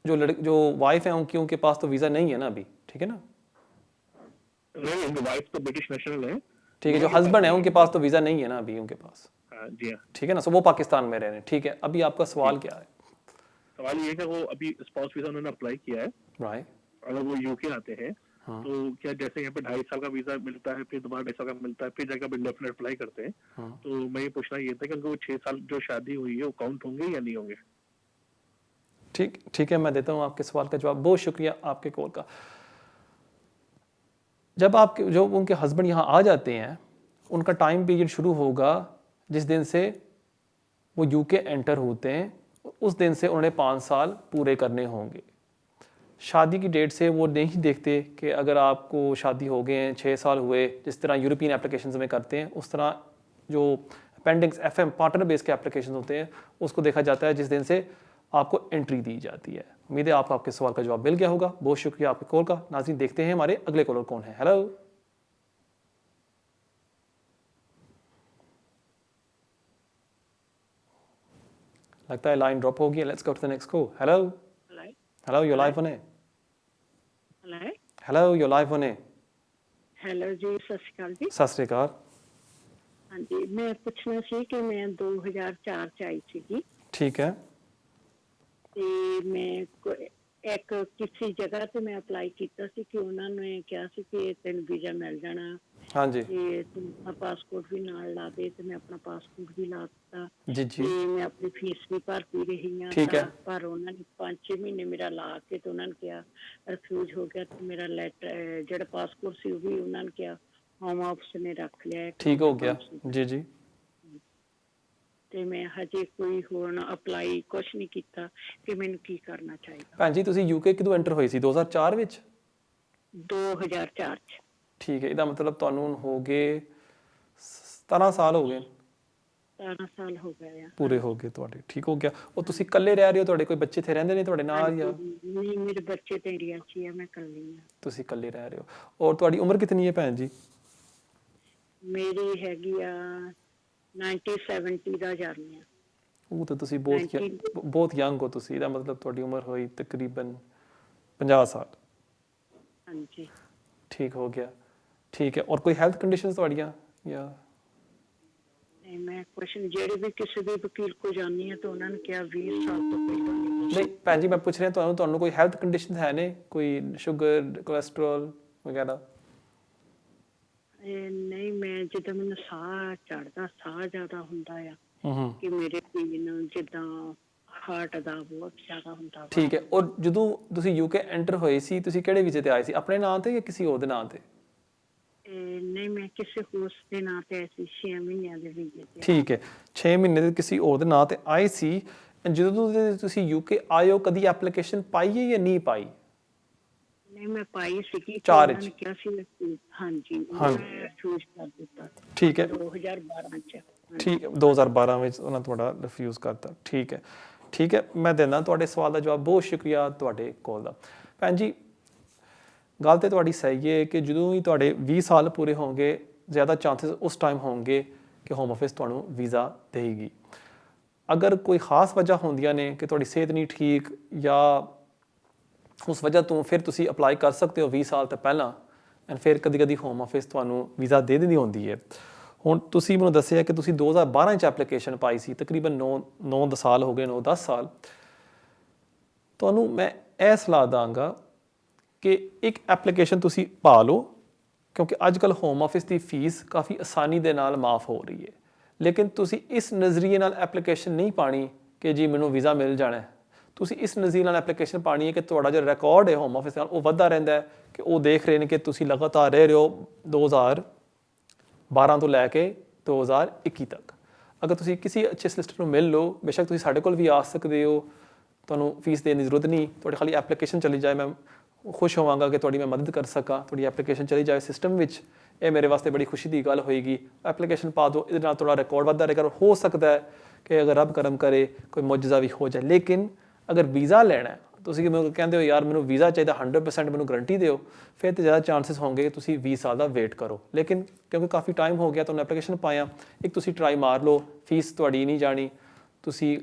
जो वाइफ है उनके पास तो वीज़ा नहीं है ना अभी, ठीक है ना। नहीं, उनकी वाइफ तो ब्रिटिश नेशनल है। ठीक है, जो हस्बैंड है उनके पास तो वीज़ा नहीं है ना अभी उनके पास, हाँ जी हाँ। ठीक है ना। सो वो पाकिस्तान में रह रहे हैं, ठीक है। अभी आपका सवाल क्या है? सवाल ये है कि वो अभी स्पाउस वीजा उन्होंने अप्लाई किया है, राइट। अगर वो यूके आते हैं हाँ। तो क्या जैसे यहाँ पे 2.5 साल का वीजा मिलता है, फिर दोबारा 2.5 साल का मिलता है, फिर जाकर इंडेफिनिट अप्लाई करते हैं, हाँ। तो मैं ये पूछना ये था कि उनको 6 साल जो शादी हुई है वो काउंट होंगे या नहीं होंगे? ठीक है, मैं देता हूँ आपके सवाल का जवाब। बहुत शुक्रिया आपके कॉल का। जो उनके हस्बैंड यहाँ आ जाते हैं, उनका टाइम पीरियड शुरू होगा जिस दिन से वो यूके एंटर होते हैं, उस दिन से उन्होंने 5 साल पूरे करने होंगे। शादी की डेट से वो नहीं देखते कि अगर आपको शादी हो गए हैं, 6 साल हुए, जिस तरह यूरोपियन एप्लीकेशंस में करते हैं, उस तरह जो अपेंडिक्स FM पार्टनर बेस के एप्लीकेशन होते हैं उसको देखा जाता है जिस दिन से आपको एंट्री दी जाती है। उम्मीद है आपको आपके सवाल का जवाब मिल गया होगा। बहुत शुक्रिया आपके कॉल का। नाज़रीन, देखते हैं हमारे अगले कॉलर कौन है। हेलो, लगता है लाइन ड्रॉप हो गई है। Let's go to the next call. Hello, hello, you live on है। हेलो, यू लाइव ऑन है। ਹੈਲੋ ਜੀ, ਸਤਿ ਸ਼੍ਰੀ ਅਕਾਲ ਜੀ। ਸਤਿ ਸ੍ਰੀ ਅਕਾਲ। ਹਾਂਜੀ, ਮੈਂ ਪੁੱਛਣਾ ਸੀ ਕਿ ਮੈਂ 2004 ਚ ਆਈ ਸੀਗੀ ਠੀਕ ਹੈ। ਤੇ ਮੈਂ ਇੱਕ ਕਿਸੇ ਜਗ੍ਹਾ ਤੇ ਮੈਂ ਅਪਲਾਈ ਕੀਤਾ ਸੀ ਕਿ ਉਹਨਾਂ ਨੇ ਕਿਹਾ ਸੀ ਕਿ ਤੈਨੂੰ ਵੀਜ਼ਾ ਮਿਲ ਜਾਣਾ, ਹਾਂਜੀ ਤੇ ਤੂੰ ਆਪਣਾ ਪਾਸਪੋਰਟ ਵੀ ਨਾਲ ਲਾ ਦੇ, ਤੇ ਮੈਂ ਆਪਣਾ ਪਾਸਪੋਰਟ ਵੀ ਲਾ ਦਿੱਤਾ ਜੀ ਜੀ ਤੇ ਮੈਂ ਆਪਣੀ ਫੀਸ ਵੀ ਭਰਦੀ ਰਹੀ ਹਾਂ। ਠੀਕ ਹੈ। ਪਰ ਉਹਨਾਂ ਨੇ 5-6 ਮਹੀਨੇ ਮੇਰਾ ਲਾ ਕੇ ਤੇ ਉਹਨਾਂ ਨੇ ਕਿਹਾ ਰਿਫਿਊਜ਼ ਹੋ ਗਿਆ, ਤੇ ਮੇਰਾ ਲੈਟਰ ਜਿਹੜਾ ਪਾਸਪੋਰਟ ਸੀ ਉਹ ਵੀ ਉਹਨਾਂ ਨੇ ਕਿਹਾ ਹੋਮ ਆਫਿਸ ਨੇ ਰੱਖ ਲਿਆ। ਠੀਕ ਹੋ ਗਿਆ ਜੀ ਜੀ। ਤੇ ਮੈਂ ਹਜੇ ਕੋਈ ਹੁਣ ਅਪਲਾਈ ਕੁਛ ਨਹੀਂ ਕੀਤਾ ਕਿ ਮੈਨੂੰ ਕੀ ਕਰਨਾ ਚਾਹੀਦਾ। ਭੈਣ ਜੀ, ਤੁਸੀਂ ਯੂਕੇ ਕਦੋਂ ਐਂਟਰ ਹੋਈ ਸੀ? 2004 ਵਿੱਚ? 2004 ਚ। ਠੀਕ ਹੈ, ਇਹਦਾ ਮਤਲਬ ਤੁਹਾਨੂੰ ਹੁਣ ਹੋ ਗਏ 17 ਸਾਲ ਹੋ ਗਏ। 17 ਸਾਲ ਹੋ ਗਏ ਆ। ਪੂਰੇ ਹੋ ਗਏ ਤੁਹਾਡੇ, ਠੀਕ ਹੋ ਗਿਆ। ਉਹ ਤੁਸੀਂ ਇਕੱਲੇ ਰਹਿ ਰਹੇ ਹੋ, ਤੁਹਾਡੇ ਕੋਈ ਬੱਚੇ ਇੱਥੇ ਰਹਿੰਦੇ ਨੇ ਤੁਹਾਡੇ ਨਾਲ ਜਾਂ? ਨਹੀਂ, ਮੇਰੇ ਬੱਚੇ ਤੇ ਇੰਡੀਆ ਚ ਹੀ ਆ, ਮੈਂ ਇਕੱਲੀ ਆ। ਤੁਸੀਂ ਇਕੱਲੇ ਰਹਿ ਰਹੇ ਹੋ। ਔਰ ਤੁਹਾਡੀ ਉਮਰ ਕਿੰਨੀ ਹੈ ਭੈਣ ਜੀ? ਮੇਰੀ ਹੈਗੀ ਆ 1970 ਦਾ ਜਨਮ ਆ। ਉਹ ਤਾਂ ਤੁਸੀਂ ਬਹੁਤ ਯੰਗ ਹੋ ਤੁਸੀਂ। ਇਹਦਾ ਮਤਲਬ ਤੁਹਾਡੀ ਉਮਰ ਹੋਈ ਤਕਰੀਬਨ 50 ਸਾਲ। ਹਾਂਜੀ, ਠੀਕ ਹੋ ਗਿਆ, ਠੀਕ ਹੈ। ਔਰ ਕੋਈ ਹੈਲਥ ਕੰਡੀਸ਼ਨਸ ਤੁਹਾਡੀਆਂ ਜਾਂ? ਨਹੀਂ, ਮੈਂ ਕੁਛ ਨਹੀਂ। ਜਿਹੜੇ ਵੀ ਕਿਸੇ ਵੀ ਵਕੀਲ ਕੋ ਜਾਂਦੀ ਆ ਤਾਂ ਉਹਨਾਂ ਨੇ ਕਿਹਾ 20 ਸਾਲ ਤੋਂ ਪਹਿਲਾਂ ਨਹੀਂ ਭੈਣ ਜੀ, ਮੈਂ ਪੁੱਛ ਰਿਹਾ ਤੁਹਾਨੂੰ ਕੋਈ ਹੈਲਥ ਕੰਡੀਸ਼ਨ ਹੈ ਨੇ? ਕੋਈ ਸ਼ੂਗਰ, ਕੋਲੇਸਟ੍ਰੋਲ ਵਗੈਰਾ? ਨਹੀਂ, ਮੈਂ ਜਦੋਂ ਮੈਨੂੰ ਸਾਹ ਚੜਦਾ, ਸਾਹ ਜ਼ਿਆਦਾ ਹੁੰਦਾ ਆ ਕਿ ਮੇਰੇ ਪੀਣ ਜਿੱਦਾਂ ਹਾਰਟ ਦਾ ਬਹੁਤ ਜ਼ਿਆਦਾ ਹੁੰਦਾ। ਠੀਕ ਹੈ। ਔਰ ਜਦੋਂ ਤੁਸੀਂ ਯੂਕੇ ਐਂਟਰ ਹੋਏ ਸੀ, ਤੁਸੀਂ ਕਿਹੜੇ ਵੀਜ਼ੇ ਤੇ ਆਏ ਸੀ? ਆਪਣੇ ਨਾਂ ਤੇ ਜਾਂ ਕਿਸੇ ਹੋਰ ਦੇ ਨਾਂ ਤੇ? ਨਹੀਂ, ਮੈਂ ਕਿਸੇ ਹੋਰ ਦੇ ਨਾਂ ਤੇ ਆਈ ਸੀ 6 ਮਹੀਨਿਆਂ ਦੇ ਵੀਜ਼ੇ ਤੇ। ਠੀਕ ਹੈ, 6 ਮਹੀਨੇ ਦੇ ਕਿਸੇ ਹੋਰ ਦੇ ਨਾਂ ਤੇ ਆਏ ਸੀ। ਜਦੋਂ ਤੁਸੀਂ ਯੂਕੇ ਆਏ ਹੋ, ਕਦੀ ਐਪਲੀਕੇਸ਼ਨ ਪਾਈ ਹੈ ਜਾਂ ਨਹੀਂ ਪਾਈ? ਨਹੀਂ, ਮੈਂ ਪਾਈ ਸੀਗੀ। 4 ਵਿੱਚ ਕਿਹਾ ਸੀ ਹਾਂਜੀ, ਹਾਂ। ਮੈਂ ਰਿਫਿਊਜ਼ ਕਰ ਦਿੱਤਾ। ਠੀਕ ਹੈ, 2012 ਚ। ਠੀਕ ਹੈ, 2012 ਵਿੱਚ ਉਹਨਾਂ ਤੁਹਾਡਾ ਰਿਫਿਊਜ਼ ਕਰਤਾ। ਠੀਕ ਹੈ, ਠੀਕ ਹੈ। ਮੈਂ ਦਿੰਦਾ ਤੁਹਾਡੇ ਸਵਾਲ ਦਾ ਜਵਾਬ। ਬਹੁਤ ਸ਼ੁਕਰੀਆ ਤੁਹਾਡੇ ਕਾਲ ਦਾ। ਭੈਣ ਜੀ, ਗੱਲ ਤਾਂ ਤੁਹਾਡੀ ਸਹੀ ਹੈ ਕਿ ਜਦੋਂ ਹੀ ਤੁਹਾਡੇ 20 ਸਾਲ ਪੂਰੇ ਹੋਣਗੇ, ਜ਼ਿਆਦਾ ਚਾਂਸਸ ਉਸ ਟਾਈਮ ਹੋਣਗੇ ਕਿ ਹੋਮ ਆਫਿਸ ਤੁਹਾਨੂੰ ਵੀਜ਼ਾ ਦੇਗੀ। ਅਗਰ ਕੋਈ ਖਾਸ ਵਜ੍ਹਾ ਹੁੰਦੀਆਂ ਨੇ ਕਿ ਤੁਹਾਡੀ ਸਿਹਤ ਨਹੀਂ ਠੀਕ ਜਾਂ ਉਸ ਵਜ੍ਹਾ ਤੋਂ ਫਿਰ ਤੁਸੀਂ ਅਪਲਾਈ ਕਰ ਸਕਦੇ ਹੋ 20 ਸਾਲ ਤੋਂ ਪਹਿਲਾਂ, ਐਂਡ ਫਿਰ ਕਦੀ ਕਦੀ ਹੋਮ ਆਫਿਸ ਤੁਹਾਨੂੰ ਵੀਜ਼ਾ ਦੇ ਦਿੰਦੀ ਹੁੰਦੀ ਹੈ। ਹੁਣ ਤੁਸੀਂ ਮੈਨੂੰ ਦੱਸਿਆ ਕਿ ਤੁਸੀਂ 2012 'ਚ ਐਪਲੀਕੇਸ਼ਨ ਪਾਈ ਸੀ, ਤਕਰੀਬਨ 9 ਸਾਲ ਹੋ ਗਏ, 9-10 ਸਾਲ। ਤੁਹਾਨੂੰ ਮੈਂ ਇਹ ਸਲਾਹ ਦਾਂਗਾ ਕਿ ਇੱਕ ਐਪਲੀਕੇਸ਼ਨ ਤੁਸੀਂ ਪਾ ਲਓ, ਕਿਉਂਕਿ ਅੱਜ ਕੱਲ੍ਹ ਹੋਮ ਆਫਿਸ ਦੀ ਫੀਸ ਕਾਫੀ ਆਸਾਨੀ ਦੇ ਨਾਲ ਮਾਫ ਹੋ ਰਹੀ ਹੈ। ਲੇਕਿਨ ਤੁਸੀਂ ਇਸ ਨਜ਼ਰੀਏ ਨਾਲ ਐਪਲੀਕੇਸ਼ਨ ਨਹੀਂ ਪਾਣੀ ਕਿ ਜੀ ਮੈਨੂੰ ਵੀਜ਼ਾ ਮਿਲ ਜਾਣਾ। ਤੁਸੀਂ ਇਸ ਨਜ਼ਰੀਏ ਨਾਲ ਐਪਲੀਕੇਸ਼ਨ ਪਾਣੀ ਹੈ ਕਿ ਤੁਹਾਡਾ ਜਿਹੜਾ ਰਿਕਾਰਡ ਹੈ ਹੋਮ ਆਫਿਸ ਨਾਲ ਉਹ ਵੱਧਦਾ ਰਹਿੰਦਾ ਹੈ, ਕਿ ਉਹ ਦੇਖ ਰਹੇ ਨੇ ਕਿ ਤੁਸੀਂ ਲਗਾਤਾਰ ਰਹਿ ਰਹੇ ਹੋ 2012 ਤੋਂ ਲੈ ਕੇ 2021 ਤੱਕ। ਅਗਰ ਤੁਸੀਂ ਕਿਸੇ ਅੱਛੇ ਸਲਿਸਟਰ ਨੂੰ ਮਿਲ ਲਓ, ਬੇਸ਼ੱਕ ਤੁਸੀਂ ਸਾਡੇ ਕੋਲ ਵੀ ਆ ਸਕਦੇ ਹੋ, ਤੁਹਾਨੂੰ ਫੀਸ ਦੇਣ ਦੀ ਜ਼ਰੂਰਤ ਨਹੀਂ। ਤੁਹਾਡੀ ਖਾਲੀ ਐਪਲੀਕੇਸ਼ਨ ਚਲੀ ਜਾਏ, ਮੈਂ ਖੁਸ਼ ਹੋਵਾਂਗਾ ਕਿ ਤੁਹਾਡੀ ਮੈਂ ਮਦਦ ਕਰ ਸਕਾਂ। ਤੁਹਾਡੀ ਐਪਲੀਕੇਸ਼ਨ ਚਲੀ ਜਾਏ ਸਿਸਟਮ ਵਿੱਚ, ਇਹ ਮੇਰੇ ਵਾਸਤੇ ਬੜੀ ਖੁਸ਼ੀ ਦੀ ਗੱਲ ਹੋਏਗੀ। ਐਪਲੀਕੇਸ਼ਨ ਪਾ ਦਿਓ, ਇਹਦੇ ਨਾਲ ਤੁਹਾਡਾ ਰਿਕਾਰਡ ਵੱਧਦਾ ਰਹੇਗਾ। ਹੋ ਸਕਦਾ ਹੈ ਕਿ ਅਗਰ ਰੱਬ ਕਰਮ ਕਰੇ ਕੋਈ ਮੁਅਜਜ਼ਾ ਵੀ ਹੋ ਜਾਏ। ਲੇਕਿਨ ਅਗਰ ਵੀਜ਼ਾ ਲੈਣਾ ਹੈ, ਤੁਸੀਂ ਮੈਨੂੰ ਕਹਿੰਦੇ ਹੋ ਯਾਰ ਮੈਨੂੰ ਵੀਜ਼ਾ ਚਾਹੀਦਾ 100% ਮੈਨੂੰ ਗਰੰਟੀ ਦਿਓ, ਫਿਰ ਤਾਂ ਜ਼ਿਆਦਾ ਚਾਂਸਸ ਹੋਣਗੇ ਕਿ ਤੁਸੀਂ 20 ਸਾਲ ਦਾ ਵੇਟ ਕਰੋ। ਲੇਕਿਨ ਕਿਉਂਕਿ ਕਾਫੀ ਟਾਈਮ ਹੋ ਗਿਆ ਤੁਹਾਨੂੰ ਐਪਲੀਕੇਸ਼ਨ ਪਾਇਆ, ਇੱਕ ਤੁਸੀਂ ਟਰਾਈ ਮਾਰ ਲਓ, ਫੀਸ ਤੁਹਾਡੀ ਨਹੀਂ ਜਾਣੀ, ਤੁਸੀਂ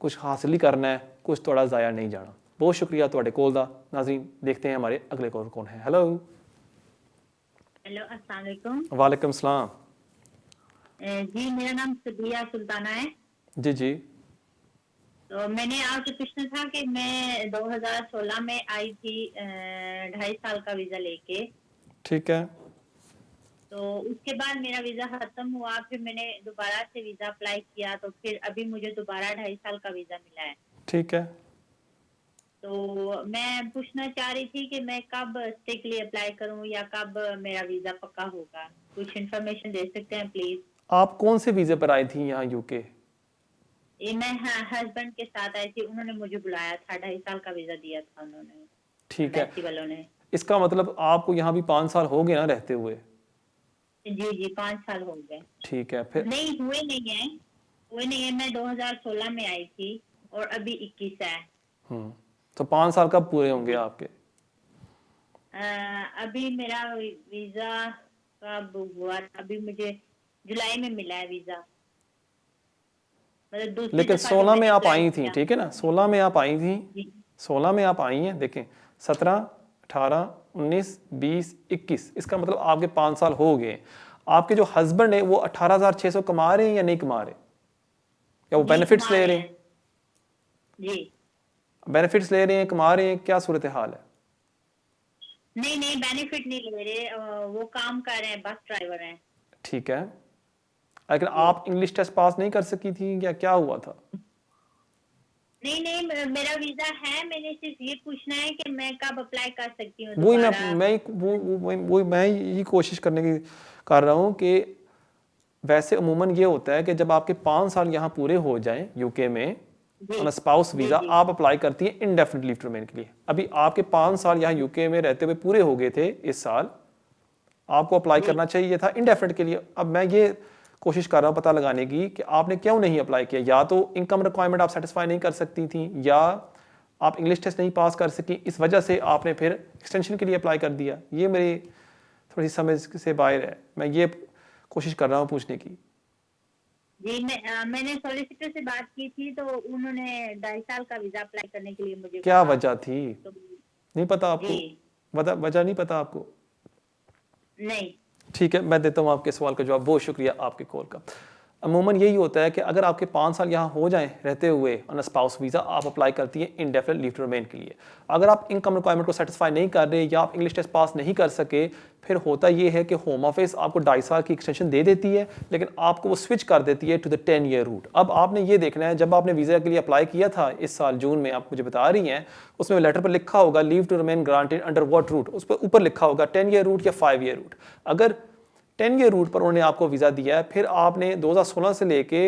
कुछ हासिल ही करना है, कुछ थोड़ा ज़ाया नहीं जाना। बहुत शुक्रिया ਤੁਹਾਡੇ ਕੋਲ ਦਾ। नाज़रीन देखते हैं हमारे अगले कॉल कौन है। हेलो हेलो, अस्सलाम वालेकुम। वालेकुम सलाम। जी, मेरा नाम सदिया सुल्ताना है। जी जी। तो मैंने आपसे पूछना था कि मैं 2016 में आई थी 2.5 साल का वीज़ा लेके। ठीक है। तो उसके बाद मेरा वीज़ा ख़त्म हुआ, फिर मैंने दोबारा से वीज़ा अप्लाई किया, तो फिर अभी मुझे दोबारा 2.5 साल का वीज़ा मिला है। ठीक है। तो मैं पूछना चाह रही थी कि मैं कब स्टे के लिए अप्लाई करूं या कब मेरा वीज़ा पक्का होगा, कुछ इन्फॉर्मेशन दे सकते हैं प्लीज़? आप कौन से वीज़े पर आई थी यहाँ यूके? ये मैं हस्बैंड के साथ आई थी, उन्होंने मुझे बुलाया था, 2.5 साल का वीज़ा दिया था उन्होंने, ठीक है। एम्बेसी वालों ने। इसका मतलब आपको यहाँ भी 5 साल हो गए ना रहते हुए? जी जी, 5 साल हो गए। ठीक है। फिर नहीं हुए नहीं है, मैं 2016 में आई थी और अभी 21 है। तो 5 साल कब पूरे होंगे आपके? अभी मेरा वीज़ा कब हुआ, अभी मुझे जुलाई में मिला है वीज़ा, मतलब दूसरी लेकिन दफा 16 में मैंने आप अप्लाई आई थी, किया। ठीक है ना? 16 में आप आई थी, जी 16 में आप आई हैं। देखें 17, 18, 19, 20, 21, इसका मतलब आपके 5 साल हो गए। आपके जो हस्बैंड है वो 18,600 कमा रहे हैं या नहीं कमा रहे, या वो जी, बेनिफिट्स कमा ले रहे रहे हैं? जी, बेनिफिट्स ले रहे हैं, कमा रहे हैं, क्या सूरत हाल है? नहीं बेनिफिट नहीं ले रहे, वो काम कर रहे हैं, बस ड्राइवर हैं। ठीक है। लेकिन आप इंग्लिश टेस्ट पास नहीं कर सकी थी या क्या हुआ था? नहीं मेरा वीज़ा है, मैंने सिर्फ ये पूछना है कि मैं कब अप्लाई कर सकती हूँ वही दोबारा। मैं यही कोशिश करने की कर रहा हूँ कि वैसे अमूमन ये होता है कि जब आपके 5 साल यहाँ पूरे हो जाएं यूके में ऑन स्पाउस वीज़ा, आप अप्लाई करती हैं इंडेफिनिट लीव टू रिमेन के लिए। अभी आपके 5 साल यहाँ यूके में रहते हुए पूरे हो गए थे इस साल, आपको अप्लाई करना चाहिए था इंडेफिनिट के लिए। अब मैं ये कोशिश कर रहा हूँ पता लगाने की कि आपने क्यों नहीं अप्लाई किया। या तो इनकम रिक्वायरमेंट आप सेटिस्फाई नहीं कर सकती थी, या आप इंग्लिश टेस्ट नहीं पास कर सकी, इस वजह से आपने फिर एक्सटेंशन के लिए अप्लाई कर दिया। ये मेरी थोड़ी समझ से बाहर है, मैं ये कोशिश कर रहा हूँ पूछने की। जी, मैंने सॉलिसिटर से बात की थी, तो उन्होंने 2.5 साल का वीज़ा अप्लाई करने के लिए मुझे क्या बोला। वजह थी? तो नहीं पता आपको? जी वजह नहीं पता आपको? नहीं। ठीक है, मैं देता हूँ आपके सवाल का जवाब। बहुत शुक्रिया आपके कॉल का। अमूमन यही होता है कि अगर आपके 5 साल यहाँ हो जाएं रहते हुए ऑन स्पाउस वीज़ा, आप अप्लाई करती हैं इंडेफिनिट लीव टू रिमेन के लिए। अगर आप इनकम रिक्वायरमेंट को सेटिस्फाई नहीं कर रहे या आप इंग्लिश टेस्ट पास नहीं कर सके, फिर होता ये है कि होम ऑफिस आपको 2.5 साल की एक्सटेंशन दे देती है, लेकिन आपको वो स्विच कर देती है टू द 10 ईयर रूट। अब आपने ये देखना है, जब आपने वीज़ा के लिए अप्लाई किया था इस साल जून में, आप मुझे बता रही हैं, उसमें लेटर पर लिखा होगा leave to remain granted under what route, उस पर ऊपर लिखा होगा 10 ईयर रूट या 5 ईयर रूट। अगर 10 ईयर रूट पर उन्होंने आपको वीज़ा दिया है, फिर आपने 2016 से लेके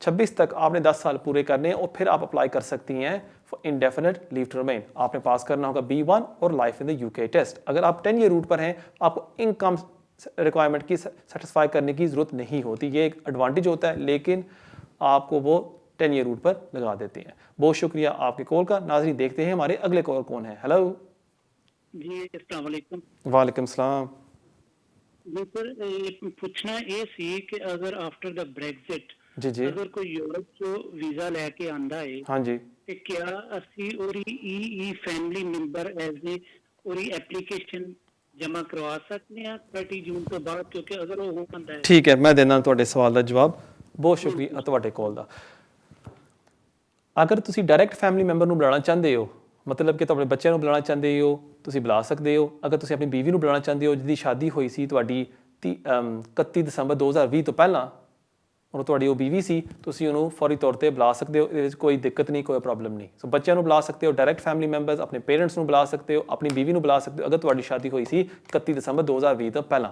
26 तक आपने 10 साल पूरे करने हैं और फिर आप अप्लाई कर सकती हैं for indefinite leave to remain. आपने पास करना होगा B1 और life in the UK test. अगर आप 10 ईयर रूट पर हैं, आपको इनकम रिक्वायरमेंट की सेटिस्फाई करने की ज़रूरत नहीं होती। ये एक एडवांटेज होता है, लेकिन आपको वो 10 ईयर रूट पर लगा देते हैं। बहुत शुक्रिया आपके कॉल का। नाज़रीन देखते हैं हमारे अगले कॉल कौन है। हेलो जी, अस्सलाम वालेकुम। वालेकुम सलाम। जी सर, पूछना ये सी कि अगर आफ्टर द ब्रेग्जिट जी जी। अगर कोई यूरोप चो वीजा लेके आंदा है, हाँ जी। ते क्या असी ओरी ई फैमिली मेंबर एज ए ओरी एप्लीकेशन जमा करवा सकते हैं 30 जून तो बाद, क्योंकि अगर वो होता है। ठीक है, मैं देना ਤੁਹਾਡੇ ਸਵਾਲ ਦਾ ਜਵਾਬ। ਬਹੁਤ ਸ਼ੁਕਰੀਆ ਤੁਹਾਡੇ ਕਾਲ ਦਾ। ਅਗਰ ਤੁਸੀਂ ਡਾਇਰੈਕਟ ਫੈਮਿਲੀ ਮੈਂਬਰ ਨੂੰ ਬੁਲਾਉਣਾ ਚਾਹੁੰਦੇ ਹੋ, ਮਤਲਬ ਕਿ ਤੁਹਾਡੇ ਬੱਚਿਆਂ ਨੂੰ ਬੁਲਾਉਣਾ ਚਾਹੁੰਦੇ ਹੋ, ਤੁਸੀਂ ਬੁਲਾ ਸਕਦੇ ਹੋ। ਅਗਰ ਤੁਸੀਂ ਆਪਣੀ ਬੀਵੀ ਨੂੰ ਬੁਲਾਉਣਾ ਚਾਹੁੰਦੇ ਹੋ ਜਿਹਦੀ ਸ਼ਾਦੀ ਹੋਈ ਸੀ ਤੁਹਾਡੀ 31 ਦਸੰਬਰ 2020 ਤੋਂ ਪਹਿਲਾਂ, और ਤੁਹਾਡੀ ਉਹ ਬੀਵੀ ਸੀ, ਤੁਸੀਂ ਉਹਨੂੰ ਫੌਰੀ ਤੌਰ ਤੇ ਬੁਲਾ ਸਕਦੇ ਹੋ। ਇਹਦੇ ਵਿੱਚ ਕੋਈ ਦਿੱਕਤ ਨਹੀਂ, ਕੋਈ ਪ੍ਰੋਬਲਮ ਨਹੀਂ। ਸੋ ਬੱਚਿਆਂ ਨੂੰ ਬੁਲਾ ਸਕਦੇ ਹੋ, ਡਾਇਰੈਕਟ ਫੈਮਿਲੀ ਮੈਂਬਰਸ, ਆਪਣੇ ਪੇਰੈਂਟਸ ਨੂੰ ਬੁਲਾ ਸਕਦੇ ਹੋ, ਆਪਣੀ ਬੀਵੀ ਨੂੰ ਬੁਲਾ ਸਕਦੇ ਹੋ ਅਗਰ ਤੁਹਾਡੀ ਸ਼ਾਦੀ ਹੋਈ ਸੀ 31 ਦਸੰਬਰ 2020 ਤੋਂ ਪਹਿਲਾਂ।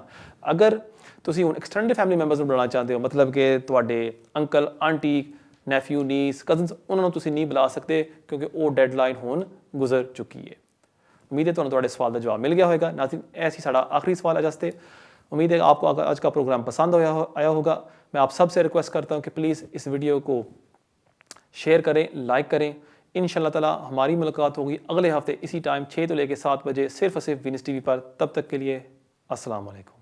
ਅਗਰ ਤੁਸੀਂ ਹੁਣ ਐਕਸਟੈਂਡਡ ਫੈਮਿਲੀ ਮੈਂਬਰਸ ਨੂੰ ਬੁਲਾਉਣਾ ਚਾਹੁੰਦੇ ਹੋ, ਮਤਲਬ ਕਿ ਤੁਹਾਡੇ uncle aunty nephew niece cousins, ਉਹਨਾਂ ਨੂੰ ਤੁਸੀਂ ਨਹੀਂ ਬੁਲਾ ਸਕਦੇ ਕਿਉਂਕਿ ਉਹ ਡੈਡਲਾਈਨ ਹੁਣ ਗੁਜ਼ਰ ਚੁੱਕੀ ਹੈ। उम्मीद है ਤੁਹਾਡੇ सवाल का जवाब मिल गया होगा। नाज़रीन ऐसी साड़ा आखिरी सवाल आज से। उम्मीद है आपको आज का प्रोग्राम पसंद आया होगा। मैं आप सबसे रिक्वेस्ट करता हूँ कि प्लीज़ इस वीडियो को शेयर करें, लाइक करें। इंशाल्लाह ताला हमारी मुलाकात होगी अगले हफ्ते इसी टाइम 6 से लेकर 7 बजे सिर्फ और सिर्फ वीनस टीवी पर। तब तक के लिए अस्सलाम वालेकुम।